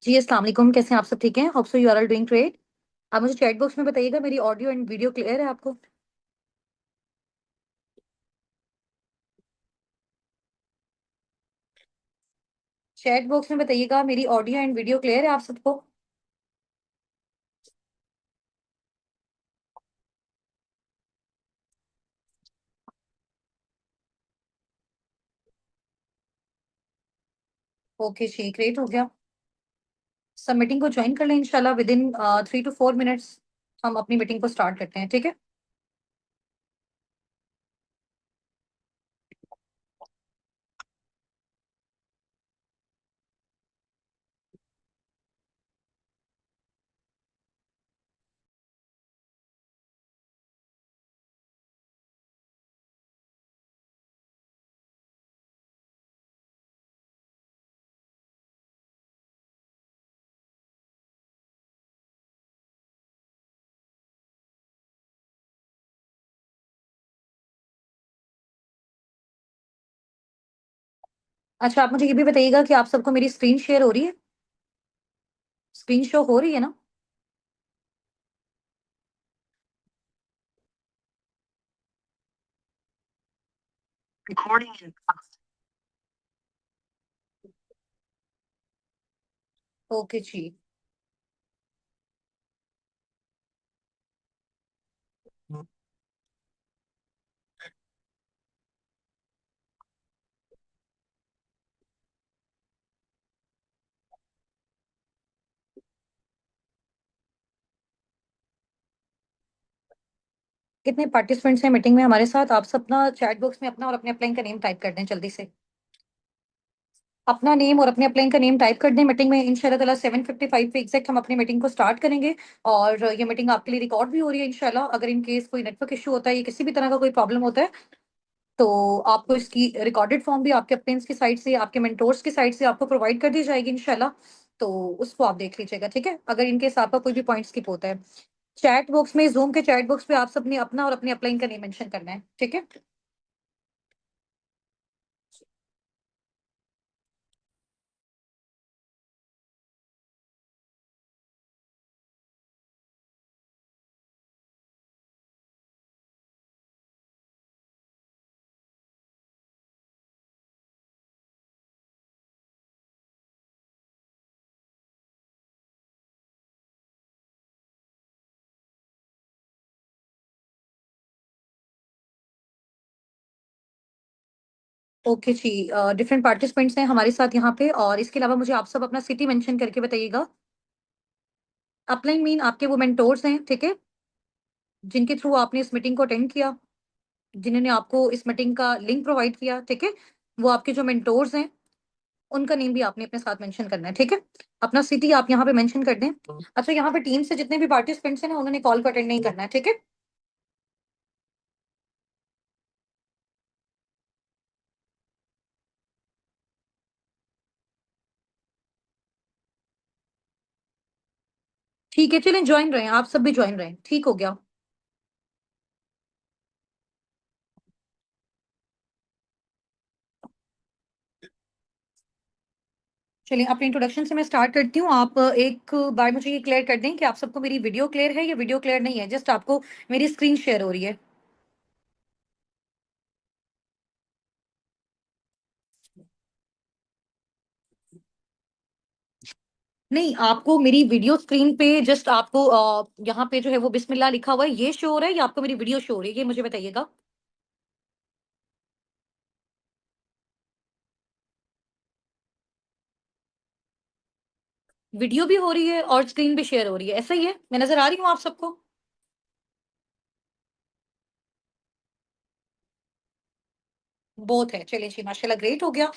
जी अस्सलाम वालेकुम। कैसे हैं आप? सब ठीक हैं? Hope so you are all doing great. आप मुझे चैट बॉक्स में बताइएगा मेरी ऑडियो एंड वीडियो क्लियर है आपको? चैट बॉक्स में बताइएगा मेरी ऑडियो एंड वीडियो क्लियर है आप सबको? ओके जी, ग्रेट हो गया। सब मीटिंग को ज्वाइन कर लें इंशाल्लाह विद इन 3 to 4 मिनट्स। हम अपनी मीटिंग को स्टार्ट करते हैं, ठीक है? अच्छा, आप मुझे ये भी बताइएगा कि आप सबको मेरी स्क्रीन शेयर हो रही है? स्क्रीन शो हो रही है ना? ओके जी। कितने पार्टिसिपेंट्स हैं मीटिंग में हमारे साथ? आप सब ना चैट बॉक्स में अपना और अपने अपलाइन का नेम टाइप कर दें जल्दी से। अपना नेम और अपने अपलाइन का नेम टाइप कर दें। मीटिंग में इंशाल्लाह ताला 7:55 पे एग्जैक्ट हम अपनी मीटिंग को स्टार्ट करेंगे। और ये मीटिंग आपके लिए रिकॉर्ड भी हो रही है इंशाल्लाह। अगर इन केस कोई नेटवर्क इशू होता है या किसी भी तरह का कोई प्रॉब्लम होता है तो आपको इसकी रिकॉर्डेड फॉर्म भी आपके अप्लाइंस की साइड से, आपके मेंटोर्स की साइड से आपको प्रोवाइड कर दी जाएगी इंशाल्लाह। तो उसको आप देख लीजिएगा, ठीक है? अगर इन केस आपका कोई भी पॉइंट स्किप होता है, चैट बॉक्स में, जूम के चैट बॉक्स पे आप सबने अपना और अपने अपलाइन का नेम मेंशन करना है, ठीक है? ओके जी। डिफरेंट पार्टिसिपेंट्स हैं हमारे साथ यहाँ पे, और इसके अलावा मुझे आप सब अपना सिटी मेंशन करके बताइएगा। अपलाइन मीन आपके वो मेंटोर्स हैं, ठीक है? जिनके थ्रू आपने इस मीटिंग को अटेंड किया, जिन्होंने आपको इस मीटिंग का लिंक प्रोवाइड किया, ठीक है? वो आपके जो मेंटोर्स हैं, उनका नेम भी आपने अपने साथ मेंशन करना है, ठीक है? अपना सिटी आप यहाँ पे मेंशन कर दें। अच्छा, यहाँ पे टीम से जितने भी पार्टिसिपेंट्स हैं ना, उन्होंने कॉल को अटेंड नहीं करना है, ठीक है? ठीक है, चलें ज्वाइन रहे, आप सब भी ज्वाइन रहे, ठीक हो गया। चलिए, अपने इंट्रोडक्शन से मैं स्टार्ट करती हूँ। आप एक बार मुझे ये क्लियर कर दें कि आप सबको मेरी वीडियो क्लियर है या वीडियो क्लियर नहीं है? जस्ट आपको मेरी स्क्रीन शेयर हो रही है? नहीं, आपको मेरी वीडियो स्क्रीन पे जस्ट आपको यहाँ पे जो है वो बिस्मिल्लाह लिखा हुआ है, ये शो हो रहा है या आपको मेरी वीडियो शो हो रही है? ये मुझे बताइएगा। वीडियो भी हो रही है और स्क्रीन भी शेयर हो रही है, ऐसा ही है? मैं नजर आ रही हूँ आप सबको? बोथ है, चलिए जी, माशाल्लाह, ग्रेट हो गया।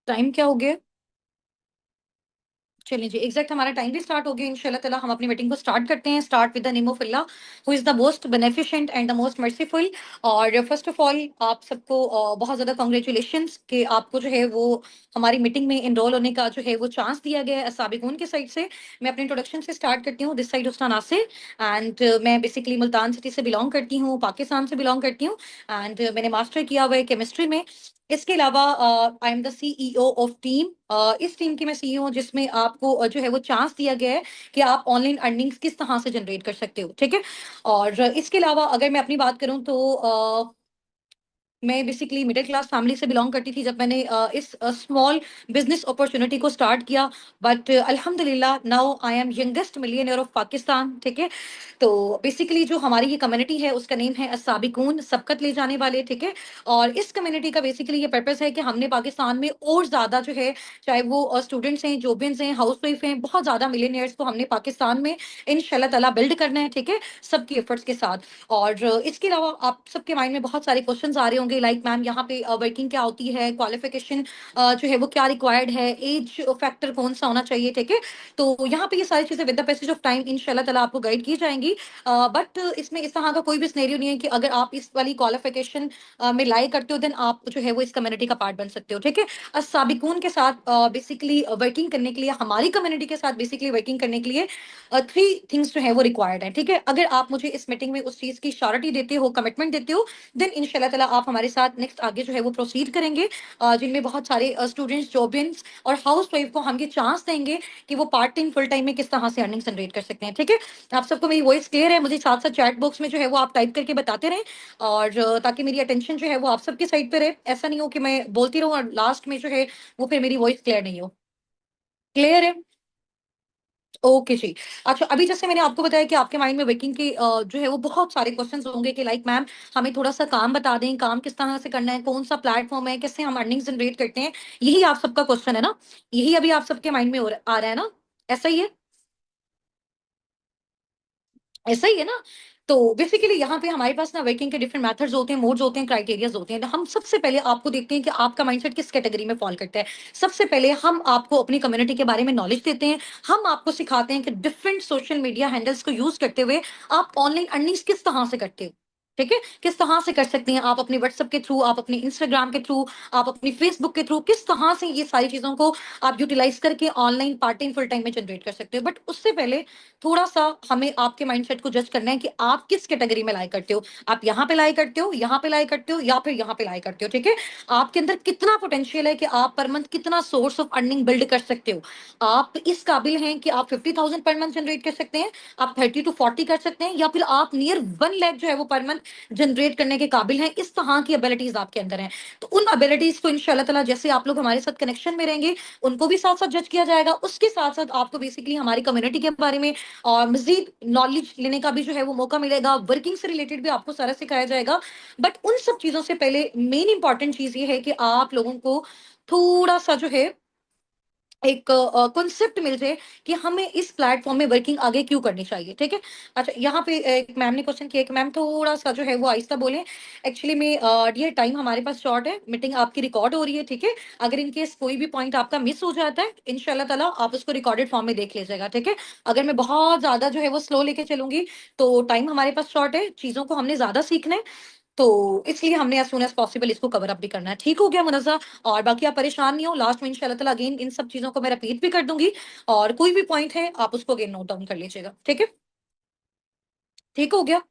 टाइम क्या हो गया? चलिए जी, एग्जैक्ट हमारा टाइम भी स्टार्ट हो गया इंशाल्लाह ताला। हम अपनी मीटिंग को स्टार्ट करते हैं। Start with the name of Allah who is the most beneficent and the most merciful. और फर्स्ट ऑफ ऑल आप सबको बहुत ज़्यादा कांग्रेचुलेशंस कि आपको जो है वो हमारी मीटिंग में एनरोल होने का जो है वो चांस दिया गया है साबिकून की साइड से। मैं अपने इंट्रोडक्शन से स्टार्ट करती हूँ। दिस साइड उस्तान नासिर। एंड मैं बेसिकली मुल्तान सिटी से बिलोंग करती हूँ, पाकिस्तान से बिलोंग करती हूँ। एंड मैंने मास्टर किया हुआ है केमिस्ट्री में। इसके अलावा आई am the CEO of team. इस टीम की मैं सीईओ हूँ, जिसमें आपको जो है वो चांस दिया गया है कि आप ऑनलाइन अर्निंग्स किस तरह से जनरेट कर सकते हो, ठीक है। और इसके अलावा अगर मैं अपनी बात करूं तो मैं बेसिकली मिडिल क्लास फैमिली से बिलोंग करती थी जब मैंने इस स्मॉल बिजनेस अपॉर्चुनिटी को स्टार्ट किया। बट अल्हम्दुलिल्लाह now I am youngest millionaire of Pakistan, ठीक है। तो बेसिकली जो हमारी ये कम्युनिटी है उसका नेम है अस्साबिकून, सबकत ले जाने वाले, ठीक है। और इस कम्युनिटी का बेसिकली ये पर्पस है कि हमने पाकिस्तान में और ज्यादा जो है, चाहे वो स्टूडेंट्स हैं, जोबियंस हैं, हाउस वाइफ हैं, बहुत ज्यादा मिलियनियर्स को हमने पाकिस्तान में इंशाल्लाह ताला बिल्ड करना है, ठीक है, सबकी एफर्ट्स के साथ। और इसके अलावा आप सबके माइंड में बहुत सारे क्वेश्चंस आ रहे होंगे, लाइक मैम यहाँ पे वर्किंग क्या होती है, क्वालिफिकेशन जो है वो क्या रिक्वायर्ड है, एज फैक्टर कौन सा होना चाहिए, ठीक है। तो यहाँ पे ये सारी चीजें with the passage of time इंशाल्लाह ताला आपको गाइड की जाएंगी। बट इसमें इस तरह का कोई भी सिनेरियो नहीं है कि अगर आप इस वाली क्वालिफिकेशन में लाई करते हो देन आप जो है वो इस कम्युनिटी का पार्ट बन सकते हो, ठीक है। साबिकून के साथ बेसिकली वर्किंग करने के लिए, हमारी कम्युनिटी के साथ बेसिकली वर्किंग करने के लिए थ्री थिंग्स जो है वो रिक्वायर्ड है, ठीक है। अगर आप मुझे इस मीटिंग में उस चीज की श्योरिटी देते हो, कमिटमेंट देते हो, देन इंशाल्लाह ताला आप हमारे साथ नेक्स्ट आगे जो है वो प्रोसीड करेंगे, जिनमें बहुत सारे स्टूडेंट्स, जॉबियंस और हाउस वाइफ को हम ये चांस देंगे कि वो पार्ट टाइम फुल टाइम में किस तरह से अर्निंग जनरेट कर सकते हैं, ठीक है। आप सबको मेरी वॉइस क्लियर है? मुझे साथ साथ चैट बॉक्स में जो है वो आप टाइप करके बताते रहें, और ताकि मेरी अटेंशन जो है वो आप सबकी साइड पे रहे, ऐसा नहीं हो कि मैं बोलती रहूं और लास्ट में जो है वो फिर मेरी वॉइस क्लियर नहीं हो। क्लियर है? ओके जी। अच्छा, अभी जैसे मैंने आपको बताया कि आपके माइंड में वर्किंग के जो है वो बहुत सारे क्वेश्चंस होंगे कि लाइक मैम हमें थोड़ा सा काम बता दें, काम किस तरह से करना है, कौन सा प्लेटफॉर्म है, किससे हम अर्निंग जनरेट करते हैं। यही आप सबका क्वेश्चन है ना? यही अभी आप सबके माइंड में आ रहा है ना? ऐसा ही है? ऐसा ही है ना? तो बेसिकली यहाँ पे हमारे पास ना वर्किंग के डिफरेंट मेथड्स होते हैं, मोड्स होते हैं, क्राइटेरियाज होते हैं। तो हम सबसे पहले आपको देखते हैं कि आपका माइंडसेट किस कैटेगरी में फॉल करता है। सबसे पहले हम आपको अपनी कम्युनिटी के बारे में नॉलेज देते हैं। हम आपको सिखाते हैं कि डिफरेंट सोशल मीडिया हैंडल्स को यूज करते हुए आप ऑनलाइन अर्निंग्स किस तरह से करते हो, ठीक है, किस तरह से कर सकते हैं आप अपने व्हाट्सएप के थ्रू, आप अपने इंस्टाग्राम के थ्रू, आप अपनी फेसबुक के थ्रू, किस तरह से ये सारी चीजों को आप यूटिलाइज करके online part time full time में जनरेट कर सकते हो। बट उससे पहले थोड़ा सा हमें आपके माइंडसेट को जज करना है कि आप किस कैटेगरी में लाई करते हो। आप यहाँ पे लाई करते हो, यहाँ पे लाई करते हो, या फिर यहाँ पे लाई करते हो, ठीक है। आपके अंदर कितना पोटेंशियल है कि आप पर मंथ कितना सोर्स ऑफ अर्निंग बिल्ड कर सकते हो। आप इस काबिल हैं कि आप 50,000 पर मंथ जनरेट कर सकते हैं, आप 30 to 40 कर सकते हैं, या फिर आप नियर 1 लाख जो है वो पर मंथ जनरेट करने के काबिल हैं। इस तरह की एबिलिटीज आपके अंदर हैं। तो उन एबिलिटीज को इंशाल्लाह ताला जैसे आप लोग हमारे साथ कनेक्शन में रहेंगे, उनको भी साथ साथ जज किया जाएगा। उसके साथ साथ आपको बेसिकली हमारी कम्युनिटी के बारे में और मजीद नॉलेज लेने का भी जो है वो मौका मिलेगा। वर्किंग से रिलेटेड भी आपको सारा सिखाया जाएगा। बट उन सब चीजों से पहले मेन इंपॉर्टेंट चीज ये है कि आप लोगों को थोड़ा सा जो है एक कॉन्सेप्ट मिल जाए कि हमें इस प्लेटफॉर्म में वर्किंग आगे क्यों करनी चाहिए, ठीक है। अच्छा, यहाँ पे एक मैम ने क्वेश्चन किया कि मैम थोड़ा सा जो है वो आहिस्ता बोलें। एक्चुअली में ये टाइम हमारे पास शॉर्ट है, मीटिंग आपकी रिकॉर्ड हो रही है, ठीक है। अगर इन केस कोई भी पॉइंट आपका मिस हो जाता है, इंशाल्लाह ताला आप उसको रिकॉर्डेड फॉर्म में देख लीजिएगा, ठीक है। अगर मैं बहुत ज्यादा जो है वो स्लो लेके चलूंगी तो टाइम हमारे पास शॉर्ट है, चीजों को हमने ज्यादा सीखना है, तो इसलिए हमने एज सून एज पॉसिबल इसको कवर अप भी करना है। ठीक हो गया मुनज़्ज़ा? और बाकी आप परेशान नहीं हो, लास्ट में इंशाल्लाह ताला अगेन इन सब चीजों को मैं रिपीट भी कर दूंगी, और कोई भी पॉइंट है आप उसको अगेन नोट डाउन कर लीजिएगा, ठीक है। ठीक हो गया?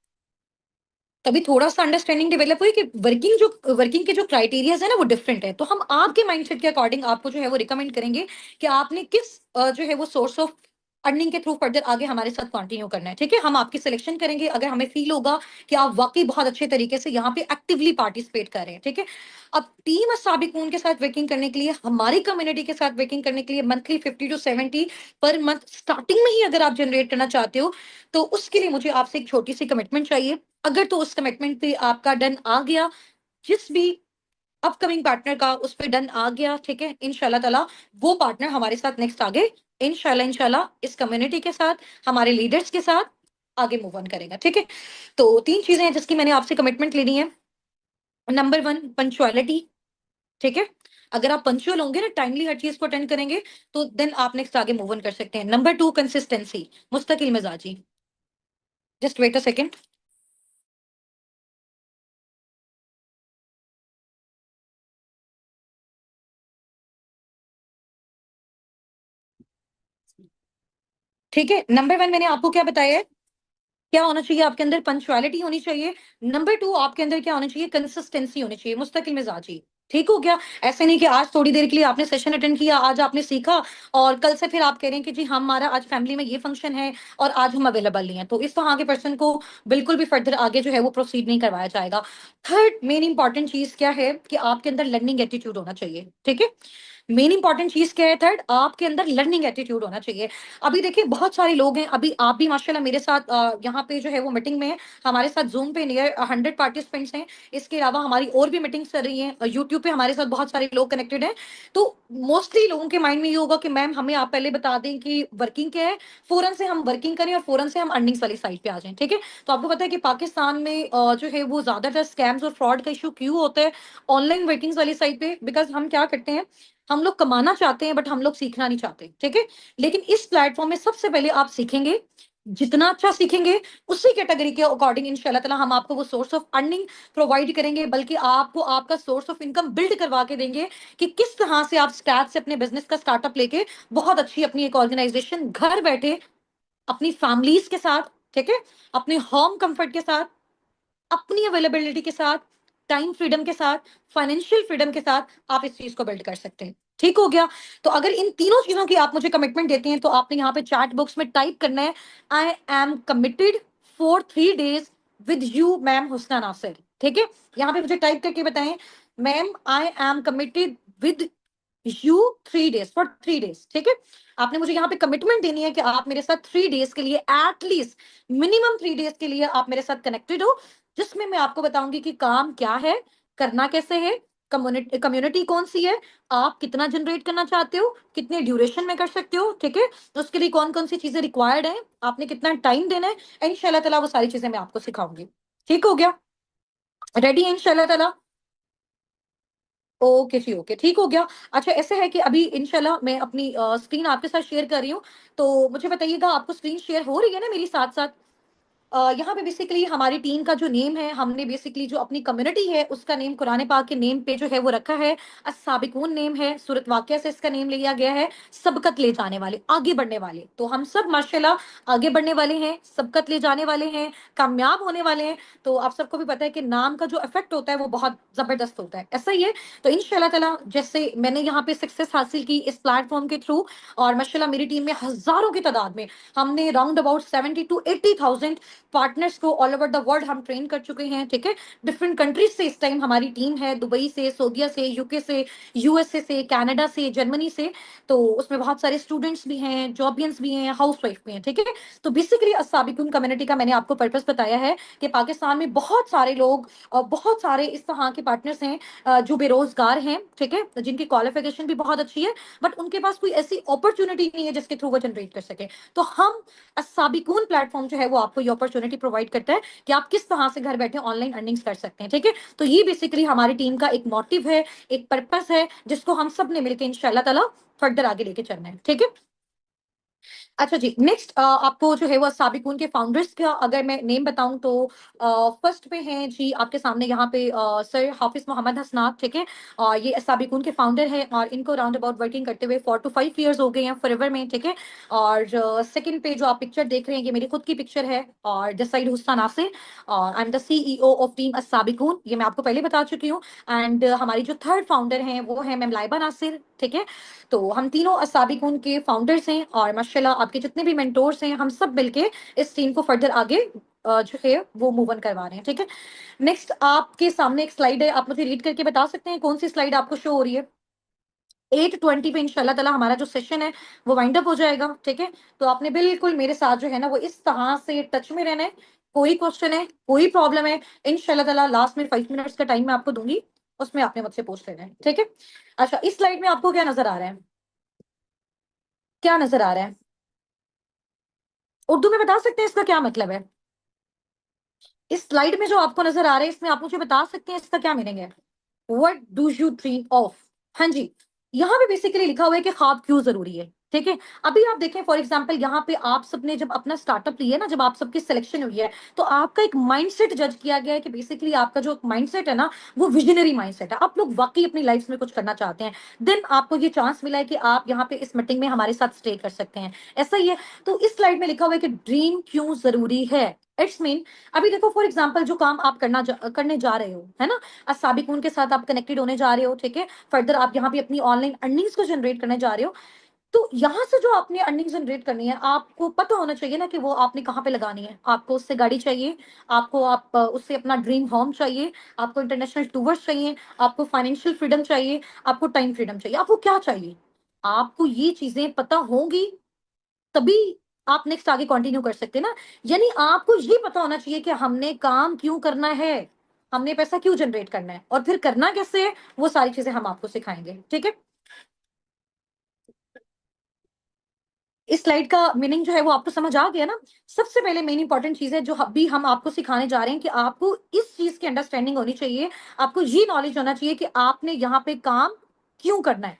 तभी थोड़ा सा अंडरस्टैंडिंग डेवलप हुई कि वर्किंग के जो क्राइटेरियाज है ना वो डिफरेंट है। तो हम आपके माइंडसेट के अकॉर्डिंग आपको जो है वो रिकमेंड करेंगे कि आपने किस जो है वो सोर्स ऑफ अर्निंग के थ्रू फर्दर आगे हमारे साथ कंटिन्यू करना है, ठीक है। हम आपकी सिलेक्शन करेंगे अगर हमें फील होगा कि आप वाकई बहुत अच्छे तरीके से यहाँ पे एक्टिवली पार्टिसिपेट कर रहे हैं, ठीक है। अब टीम साबिकून के साथ वर्किंग करने के लिए, हमारी कम्युनिटी के साथ वर्किंग करने के लिए monthly 50 to 70 per month starting में ही अगर आप जनरेट करना चाहते हो, तो उसके लिए मुझे आपसे एक छोटी सी कमिटमेंट चाहिए। अगर तो उस कमिटमेंट पे आपका डन आ गया, जिस भी अपकमिंग पार्टनर का उस पे डन आ गया, ठीक है, इंशाल्लाह ताला वो पार्टनर हमारे साथ नेक्स्ट आगे इंशाल्लाह इंशाल्लाह इस कम्युनिटी के साथ, हमारे लीडर्स के साथ आगे मूव ऑन करेगा, ठीक है। तो 3 चीजें हैं जिसकी मैंने आपसे कमिटमेंट लेनी है। नंबर 1, पंक्चुअलिटी, ठीक है। अगर आप पंक्चुअल होंगे ना, टाइमली हर चीज को अटेंड करेंगे, तो देन आप नेक्स्ट आगे मूव ऑन कर सकते हैं। नंबर 2, कंसिस्टेंसी, मुस्तकिल मिजाजी। Just wait a second. ठीक है, नंबर 1 मैंने आपको क्या बताया है, क्या होना चाहिए आपके अंदर, पंक्चुअलिटी होनी चाहिए। नंबर 2, आपके अंदर क्या होना चाहिए, कंसिस्टेंसी होनी चाहिए, मुस्तकिल मिजाजी। ठीक हो गया। ऐसे नहीं कि आज थोड़ी देर के लिए आपने सेशन अटेंड किया, आज आपने सीखा और कल से फिर आप कह रहे हैं कि जी हमारा आज फैमिली में ये फंक्शन है और आज हम अवेलेबल नहीं है, तो इस तरह के पर्सन को बिल्कुल भी फर्दर आगे जो है वो प्रोसीड नहीं करवाया जाएगा। थर्ड मेन इंपॉर्टेंट चीज क्या है कि आपके अंदर लर्निंग एटीट्यूड होना चाहिए। ठीक है, मेन इंपॉर्टेंट चीज क्या है, थर्ड आपके अंदर लर्निंग एटीट्यूड होना चाहिए। अभी देखिए बहुत सारे लोग हैं, अभी आप भी माशाल्लाह मेरे साथ यहाँ पे जो है वो मीटिंग में है, हमारे साथ जूम पे नियर 100 पार्टिसिपेंट्स हैं। इसके अलावा हमारी और भी मीटिंग्स चल रही हैं, यूट्यूब पे हमारे साथ बहुत सारे लोग कनेक्टेड हैं। तो मोस्टली लोगों के माइंड में ये होगा कि मैम हमें आप पहले बता दें कि वर्किंग क्या है, फौरन से हम वर्किंग करें और फौरन से हम अर्निंग्स वाली साइड पे आ जाएं। ठीक है, तो आपको पता है कि पाकिस्तान में जो है वो ज्यादातर स्कैम्स और फ्रॉड का इशू क्यों होता है ऑनलाइन वर्किंग्स वाली साइड पे, बिकॉज हम क्या करते हैं, हम लोग कमाना चाहते हैं बट हम लोग सीखना नहीं चाहते। ठीक है, लेकिन इस प्लेटफॉर्म में सबसे पहले आप सीखेंगे, जितना अच्छा सीखेंगे उसी कैटेगरी के अकॉर्डिंग इंशाल्लाह ताला हम आपको वो सोर्स ऑफ अर्निंग प्रोवाइड करेंगे, बल्कि आपको आपका सोर्स ऑफ इनकम बिल्ड करवा के देंगे कि किस तरह से आप स्क्रैच से अपने बिजनेस का स्टार्टअप लेके बहुत अच्छी अपनी एक ऑर्गेनाइजेशन घर बैठे अपनी फैमिलीज के साथ, ठीक है, अपने होम कंफर्ट के साथ, अपनी अवेलेबिलिटी के साथ, टाइम फ्रीडम के साथ, फाइनेंशियल फ्रीडम के साथ आप इस चीज को बिल्ड कर सकते हैं। ठीक हो गया। तो अगर इन तीनों चीजों की आप मुझे कमिटमेंट देते हैं तो आपने यहाँ पे चैट बॉक्स में टाइप करना है, I am committed for 3 days with you ma'am Husna Nasir. ठीक है, यहाँ पे मुझे टाइप करके बताएं, ma'am I am committed with you 3 days for 3 days। ठीक है, आपने मुझे यहाँ पे कमिटमेंट देनी है कि आप मेरे साथ 3 days के लिए एटलीस्ट मिनिमम 3 days के लिए आप मेरे साथ कनेक्टेड हो, जिसमें मैं आपको बताऊंगी कि काम क्या है, करना कैसे है, कम्युनिटी कम्युनिटी कौन सी है, आप कितना जनरेट करना चाहते हो, कितने ड्यूरेशन में कर सकते हो। ठीक है, तो उसके लिए कौन कौन सी चीजें रिक्वायर्ड है, आपने कितना टाइम देना है, इंशाल्लाह ताला वो सारी चीजें मैं आपको सिखाऊंगी। ठीक हो गया, रेडी है इंशाल्लाह ताला। ओके जी, ओके, ठीक हो गया। अच्छा ऐसे है कि अभी इंशाल्लाह मैं अपनी स्क्रीन आपके साथ शेयर कर रही हूँ, तो मुझे बताइएगा आपको स्क्रीन शेयर हो रही है ना मेरी साथ साथ। यहाँ पे बेसिकली हमारी टीम का जो नेम है, हमने बेसिकली जो अपनी कम्युनिटी है उसका नेम कुरान पाक के नेम पे जो है वो रखा है, अस्साबिकून नेम है, सूरत वाक़िया से इसका नेम लिया गया है, सबकत ले जाने वाले, आगे बढ़ने वाले। तो हम सब माशाल्लाह आगे बढ़ने वाले हैं, सबकत ले जाने वाले हैं, कामयाब होने वाले हैं। तो आप सबको भी पता है कि नाम का जो इफेक्ट होता है वो बहुत जबरदस्त होता है, ऐसा ही है। तो इंशाल्लाह ताला जैसे मैंने यहाँ पे सक्सेस हासिल की इस प्लेटफॉर्म के थ्रू, और माशाल्लाह मेरी टीम में हजारों की तादाद में हमने राउंड अबाउट 70 to 80,000 पार्टनर्स को ऑल ओवर द वर्ल्ड हम ट्रेन कर चुके हैं। ठीक है, डिफरेंट कंट्रीज से इस टाइम हमारी टीम है, दुबई से, सऊदीया से, यूके से, यूएसए से, कनाडा से, जर्मनी से। तो उसमें बहुत सारे स्टूडेंट्स भी हैं, जॉबियंस भी हैं, हाउस वाइफ भी हैं। ठीक है, तो बेसिकली अस्साबिकुन कम्युनिटी का मैंने आपको पर्पस बताया है कि पाकिस्तान में बहुत सारे लोग बहुत सारे इस तरह के पार्टनर्स हैं जो बेरोजगार हैं। ठीक है, जिनकी क्वालिफिकेशन भी बहुत अच्छी है बट उनके पास कोई ऐसी अपॉर्चुनिटी नहीं है जिसके थ्रू वो जनरेट कर सके। तो हम साबिकून प्लेटफॉर्म जो है वो आपको ये अपॉर्चुनिटी प्रोवाइड करता है कि आप किस तरह से घर बैठे ऑनलाइन अर्निंग्स कर सकते हैं। ठीक है, तो ये बेसिकली हमारी टीम का एक मोटिव है, एक पर्पस है, जिसको हम सब ने मिलकर इंशाल्लाह ताला फर्दर आगे लेके चलना है। ठीक है, अच्छा जी, नेक्स्ट आपको जो है वो साबिकून के फाउंडर्स का अगर मैं नेम बताऊं तो फर्स्ट पे हैं जी आपके सामने यहाँ पे सर हाफिज मोहम्मद हसनात। ठीक है, और ये साबिकून के फाउंडर हैं और इनको राउंड अबाउट वर्किंग करते हुए 4 to 5 years हो गए हैं फॉरएवर में। ठीक है, और सेकंड पे जो आप पिक्चर देख रहे हैं ये मेरी खुद की पिक्चर है, और दिस साइड हुस्ना नासिर, और I am the CEO of team Sabiqun, ये मैं आपको पहले बता चुकी हूँ। एंड हमारी जो थर्ड फाउंडर हैं वो है मैम लाइबा नासिर। ठीक है, तो हम तीनों असाबिकून के फाउंडर्स हैं और माशाल्लाह आपके जितने भी मेंटोर्स हैं हम सब मिलके इस टीम को फर्दर आगे जो है वो मूव ऑन करवा रहे हैं। ठीक है, नेक्स्ट आपके सामने एक स्लाइड है, आप मुझे रीड करके बता सकते हैं कौन सी स्लाइड आपको शो हो रही है। 8:20 पे इंशाल्लाह ताला हमारा जो सेशन है वो वाइंड अप हो जाएगा। ठीक है, तो आपने बिल्कुल मेरे साथ जो है ना वो इस तरह से टच में रहना है। कोई क्वेश्चन है, कोई प्रॉब्लम है, इंशाल्लाह ताला लास्ट में 5 मिनट्स का टाइम मैं आपको दूंगी, उसमें आपने मुझसे पूछ लेना है। ठीक है, अच्छा इस स्लाइड में आपको क्या नजर आ रहा है, क्या नजर आ रहा है, उर्दू में बता सकते हैं इसका क्या मतलब है। इस स्लाइड में जो आपको नजर आ रहा है इसमें आप मुझे बता सकते हैं इसका क्या मीनिंग है, what do you dream of. हाँ जी, यहाँ पे बेसिकली लिखा हुआ है कि ख्वाब क्यों जरूरी है। ठीक है, अभी आप देखें फॉर एग्जांपल यहाँ पे आप सबने जब अपना स्टार्टअप लिया ना, जब आप सबकी सिलेक्शन हुई है तो आपका एक माइंडसेट जज किया गया है कि बेसिकली आपका जो माइंडसेट है ना वो विजनरी माइंडसेट है, आप लोग वाकई अपनी लाइफ में कुछ करना चाहते हैं। देन आपको ये चांस मिला है कि आप यहाँ पे इस मीटिंग में हमारे साथ स्टे कर सकते हैं, ऐसा ही है। तो इस स्लाइड में लिखा हुआ है कि ड्रीम क्यों जरूरी है, इट्स मीन अभी देखो फॉर एग्जांपल जो काम आप करने जा रहे हो, है ना, साबिकून के साथ आप कनेक्टेड होने जा रहे हो, ठीक है, फर्दर आप यहाँ पे अपनी ऑनलाइन अर्निंग्स को जनरेट करने जा रहे हो। तो यहाँ से जो आपने अर्निंग जनरेट करनी है, आपको पता होना चाहिए ना कि वो आपने कहाँ पे लगानी है। आपको उससे गाड़ी चाहिए, आपको उससे अपना ड्रीम होम चाहिए, आपको इंटरनेशनल टूर्स चाहिए, आपको फाइनेंशियल फ्रीडम चाहिए, आपको टाइम फ्रीडम चाहिए, आपको क्या चाहिए? आपको ये चीजें पता होंगी तभी आप नेक्स्ट आगे कंटिन्यू कर सकते हैं ना। यानी आपको ये पता होना चाहिए कि हमने काम क्यों करना है, हमने पैसा क्यों जनरेट करना है, और फिर करना कैसे है, वो सारी चीजें हम आपको सिखाएंगे, ठीक है। इस स्लाइड का मीनिंग जो है वो आपको समझ आ गया ना। सबसे पहले मेन इंपॉर्टेंट चीज है जो अभी हम आपको सिखाने जा रहे हैं कि आपको इस चीज की अंडरस्टैंडिंग होनी चाहिए, आपको ये नॉलेज होना चाहिए कि आपने यहाँ पे काम क्यों करना है,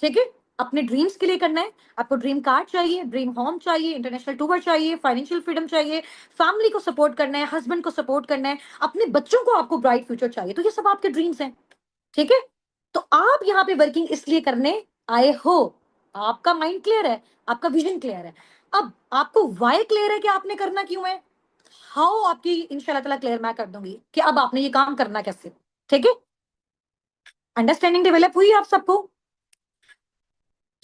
ठीक है। अपने ड्रीम्स के लिए करना है, आपको ड्रीम कार चाहिए, ड्रीम होम चाहिए, इंटरनेशनल टूर चाहिए, फाइनेंशियल फ्रीडम चाहिए, फैमिली को सपोर्ट करना है, हस्बैंड को सपोर्ट करना है, अपने बच्चों को आपको ब्राइट फ्यूचर चाहिए, तो ये सब आपके ड्रीम्स हैं, ठीक है। तो आप यहाँ पे वर्किंग इसलिए करने आए हो, आपका माइंड क्लियर है, आपका विजन क्लियर है। अब आपको वाई क्लियर है कि आपने करना क्यों है, हाउ आपकी इंशाल्लाह ताला क्लियर मैं कर दूंगी कि अब आपने ये काम करना कैसे, ठीक है। अंडरस्टैंडिंग डेवलप हुई आप सबको?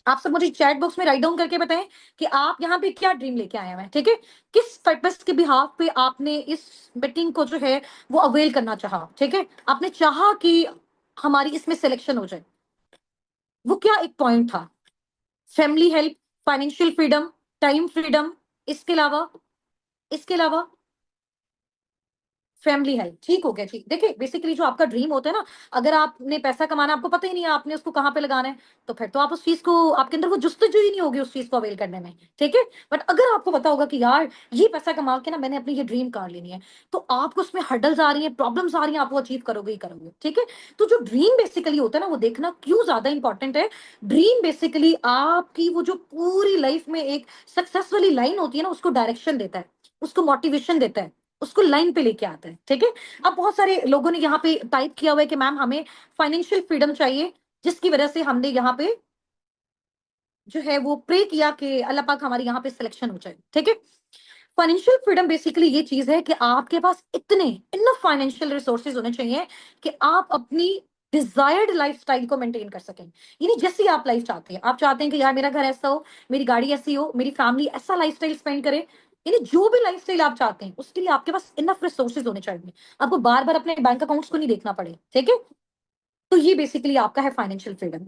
आप सब मुझे चैट बॉक्स में राइट डाउन करके बताएं कि आप यहाँ पे क्या ड्रीम लेके आए हैं, ठीक है। किस पर्पस के बिहाफ पे आपने इस मीटिंग को जो है वो अवेल करना चाहा, ठीक है। आपने चाहा कि हमारी इसमें सिलेक्शन हो जाए, वो क्या एक पॉइंट था? Family help, financial freedom, time freedom, इसके अलावा, इसके अलावा फैमिली हेल्थ, ठीक हो गया जी। देखिए बेसिकली जो आपका ड्रीम होता है ना, अगर आपने पैसा कमाना, आपको पता ही नहीं है आपने उसको कहाँ पे लगाना है, तो फिर तो आप उस चीज को, आपके अंदर वो जुस्तजू ही नहीं होगी उस चीज को अवेल करने में, ठीक है। बट अगर आपको पता होगा कि यार ये पैसा कमा के ना मैंने अपनी ये ड्रीम कार लेनी है, तो आपको उसमें हर्डल्स आ रही है, प्रॉब्लम्स आ रही है, आप वो अचीव करोगे ही करोगे, ठीक है। तो जो ड्रीम बेसिकली होता है ना, वो देखना क्यों ज्यादा इंपॉर्टेंट है। ड्रीम बेसिकली आपकी वो जो पूरी लाइफ में एक सक्सेस वाली लाइन होती है ना, उसको डायरेक्शन देता है, उसको मोटिवेशन देता है, उसको लाइन पे लेके आता है, ठीक है। अब बहुत सारे लोगों ने यहाँ पे टाइप किया हुआ है कि मैम हमें फाइनेंशियल फ्रीडम चाहिए, जिसकी वजह से हमने यहाँ पे जो है वो प्रे किया कि अल्लाह पाक हमारी यहाँ पे सिलेक्शन हो जाए, ठीक है। फाइनेंशियल फ्रीडम बेसिकली ये चीज है कि आपके पास इतने इनफ फाइनेंशियल रिसोर्सेज होने चाहिए कि आप अपनी डिजायर्ड लाइफस्टाइल को मेंटेन कर सकें। यानी जैसी आप लाइफ चाहते हैं, आप चाहते हैं कि यार मेरा घर ऐसा हो, मेरी गाड़ी ऐसी हो, मेरी फैमिली ऐसा लाइफस्टाइल स्पेंड करे, यानी जो भी लाइफस्टाइल आप चाहते हैं उसके लिए आपके पास इनफ रिसोर्सेज होने चाहिए, आपको बार बार अपने बैंक अकाउंट्स को नहीं देखना पड़े, ठीक है। तो ये बेसिकली आपका है फाइनेंशियल फ्रीडम।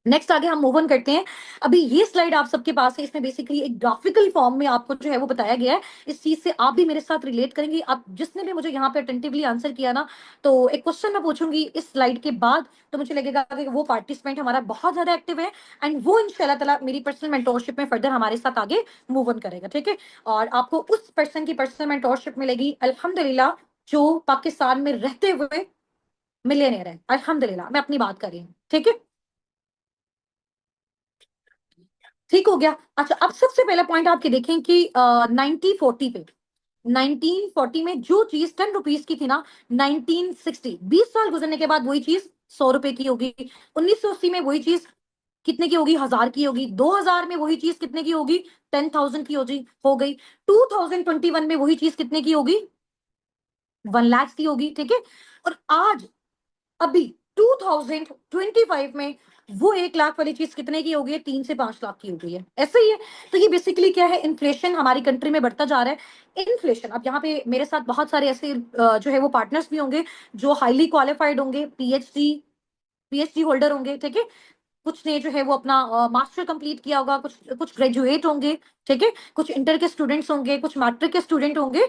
नेक्स्ट आगे हम मूव ऑन करते हैं। अभी ये स्लाइड आप सबके पास है, इसमें बेसिकली एक ग्राफिकल फॉर्म में आपको जो है वो बताया गया है। इस चीज से आप भी मेरे साथ रिलेट करेंगे। आप जिसने भी मुझे यहाँ पे अटेंटिवली आंसर किया ना, तो एक क्वेश्चन मैं पूछूंगी इस स्लाइड के बाद, तो मुझे लगेगा कि वो पार्टिसिपेंट हमारा बहुत ज्यादा एक्टिव है, एंड वो इंशाल्लाह ताला मेरी पर्सनल मेंटोरशिप में फर्दर हमारे साथ आगे मूव ऑन करेगा, ठीक है। और आपको उस पर्सन की पर्सनल मेंटोरशिप मिलेगी अल्हम्दुलिल्लाह, जो पाकिस्तान में रहते हुए मिलियनेयर है, अल्हम्दुलिल्लाह, मैं अपनी बात कर रही हूँ, ठीक है। ठीक हो गया। अच्छा, अब सबसे पहला पॉइंट आपके देखें कि 1940 पे, 1940 में जो चीज 10 रुपीज की थी ना, 1960 20 साल गुजरने के बाद वही चीज 100 रुपए की होगी। 1980 में वही चीज कितने की होगी? 1000 की होगी। 2000 में वही चीज कितने की होगी? 10,000 की हो गई। 2021 में वही चीज कितने की होगी? 1 लाख की होगी, ठीक है। और आज अभी 2025 में वो 1 लाख वाली चीज कितने की हो गई है? 3 से 5 लाख की हो गई है, ऐसे ही है। तो ये बेसिकली क्या है? इन्फ्लेशन हमारी कंट्री में बढ़ता जा रहा है। इन्फ्लेशन, अब यहाँ पे मेरे साथ बहुत सारे ऐसे जो है वो पार्टनर्स भी होंगे जो हाईली क्वालिफाइड होंगे, पीएचडी पीएचडी होल्डर होंगे, ठीक है। कुछ ने जो है वो अपना मास्टर कंप्लीट किया होगा, कुछ कुछ ग्रेजुएट होंगे, ठीक है, कुछ इंटर के स्टूडेंट्स होंगे, कुछ मैट्रिक के स्टूडेंट होंगे।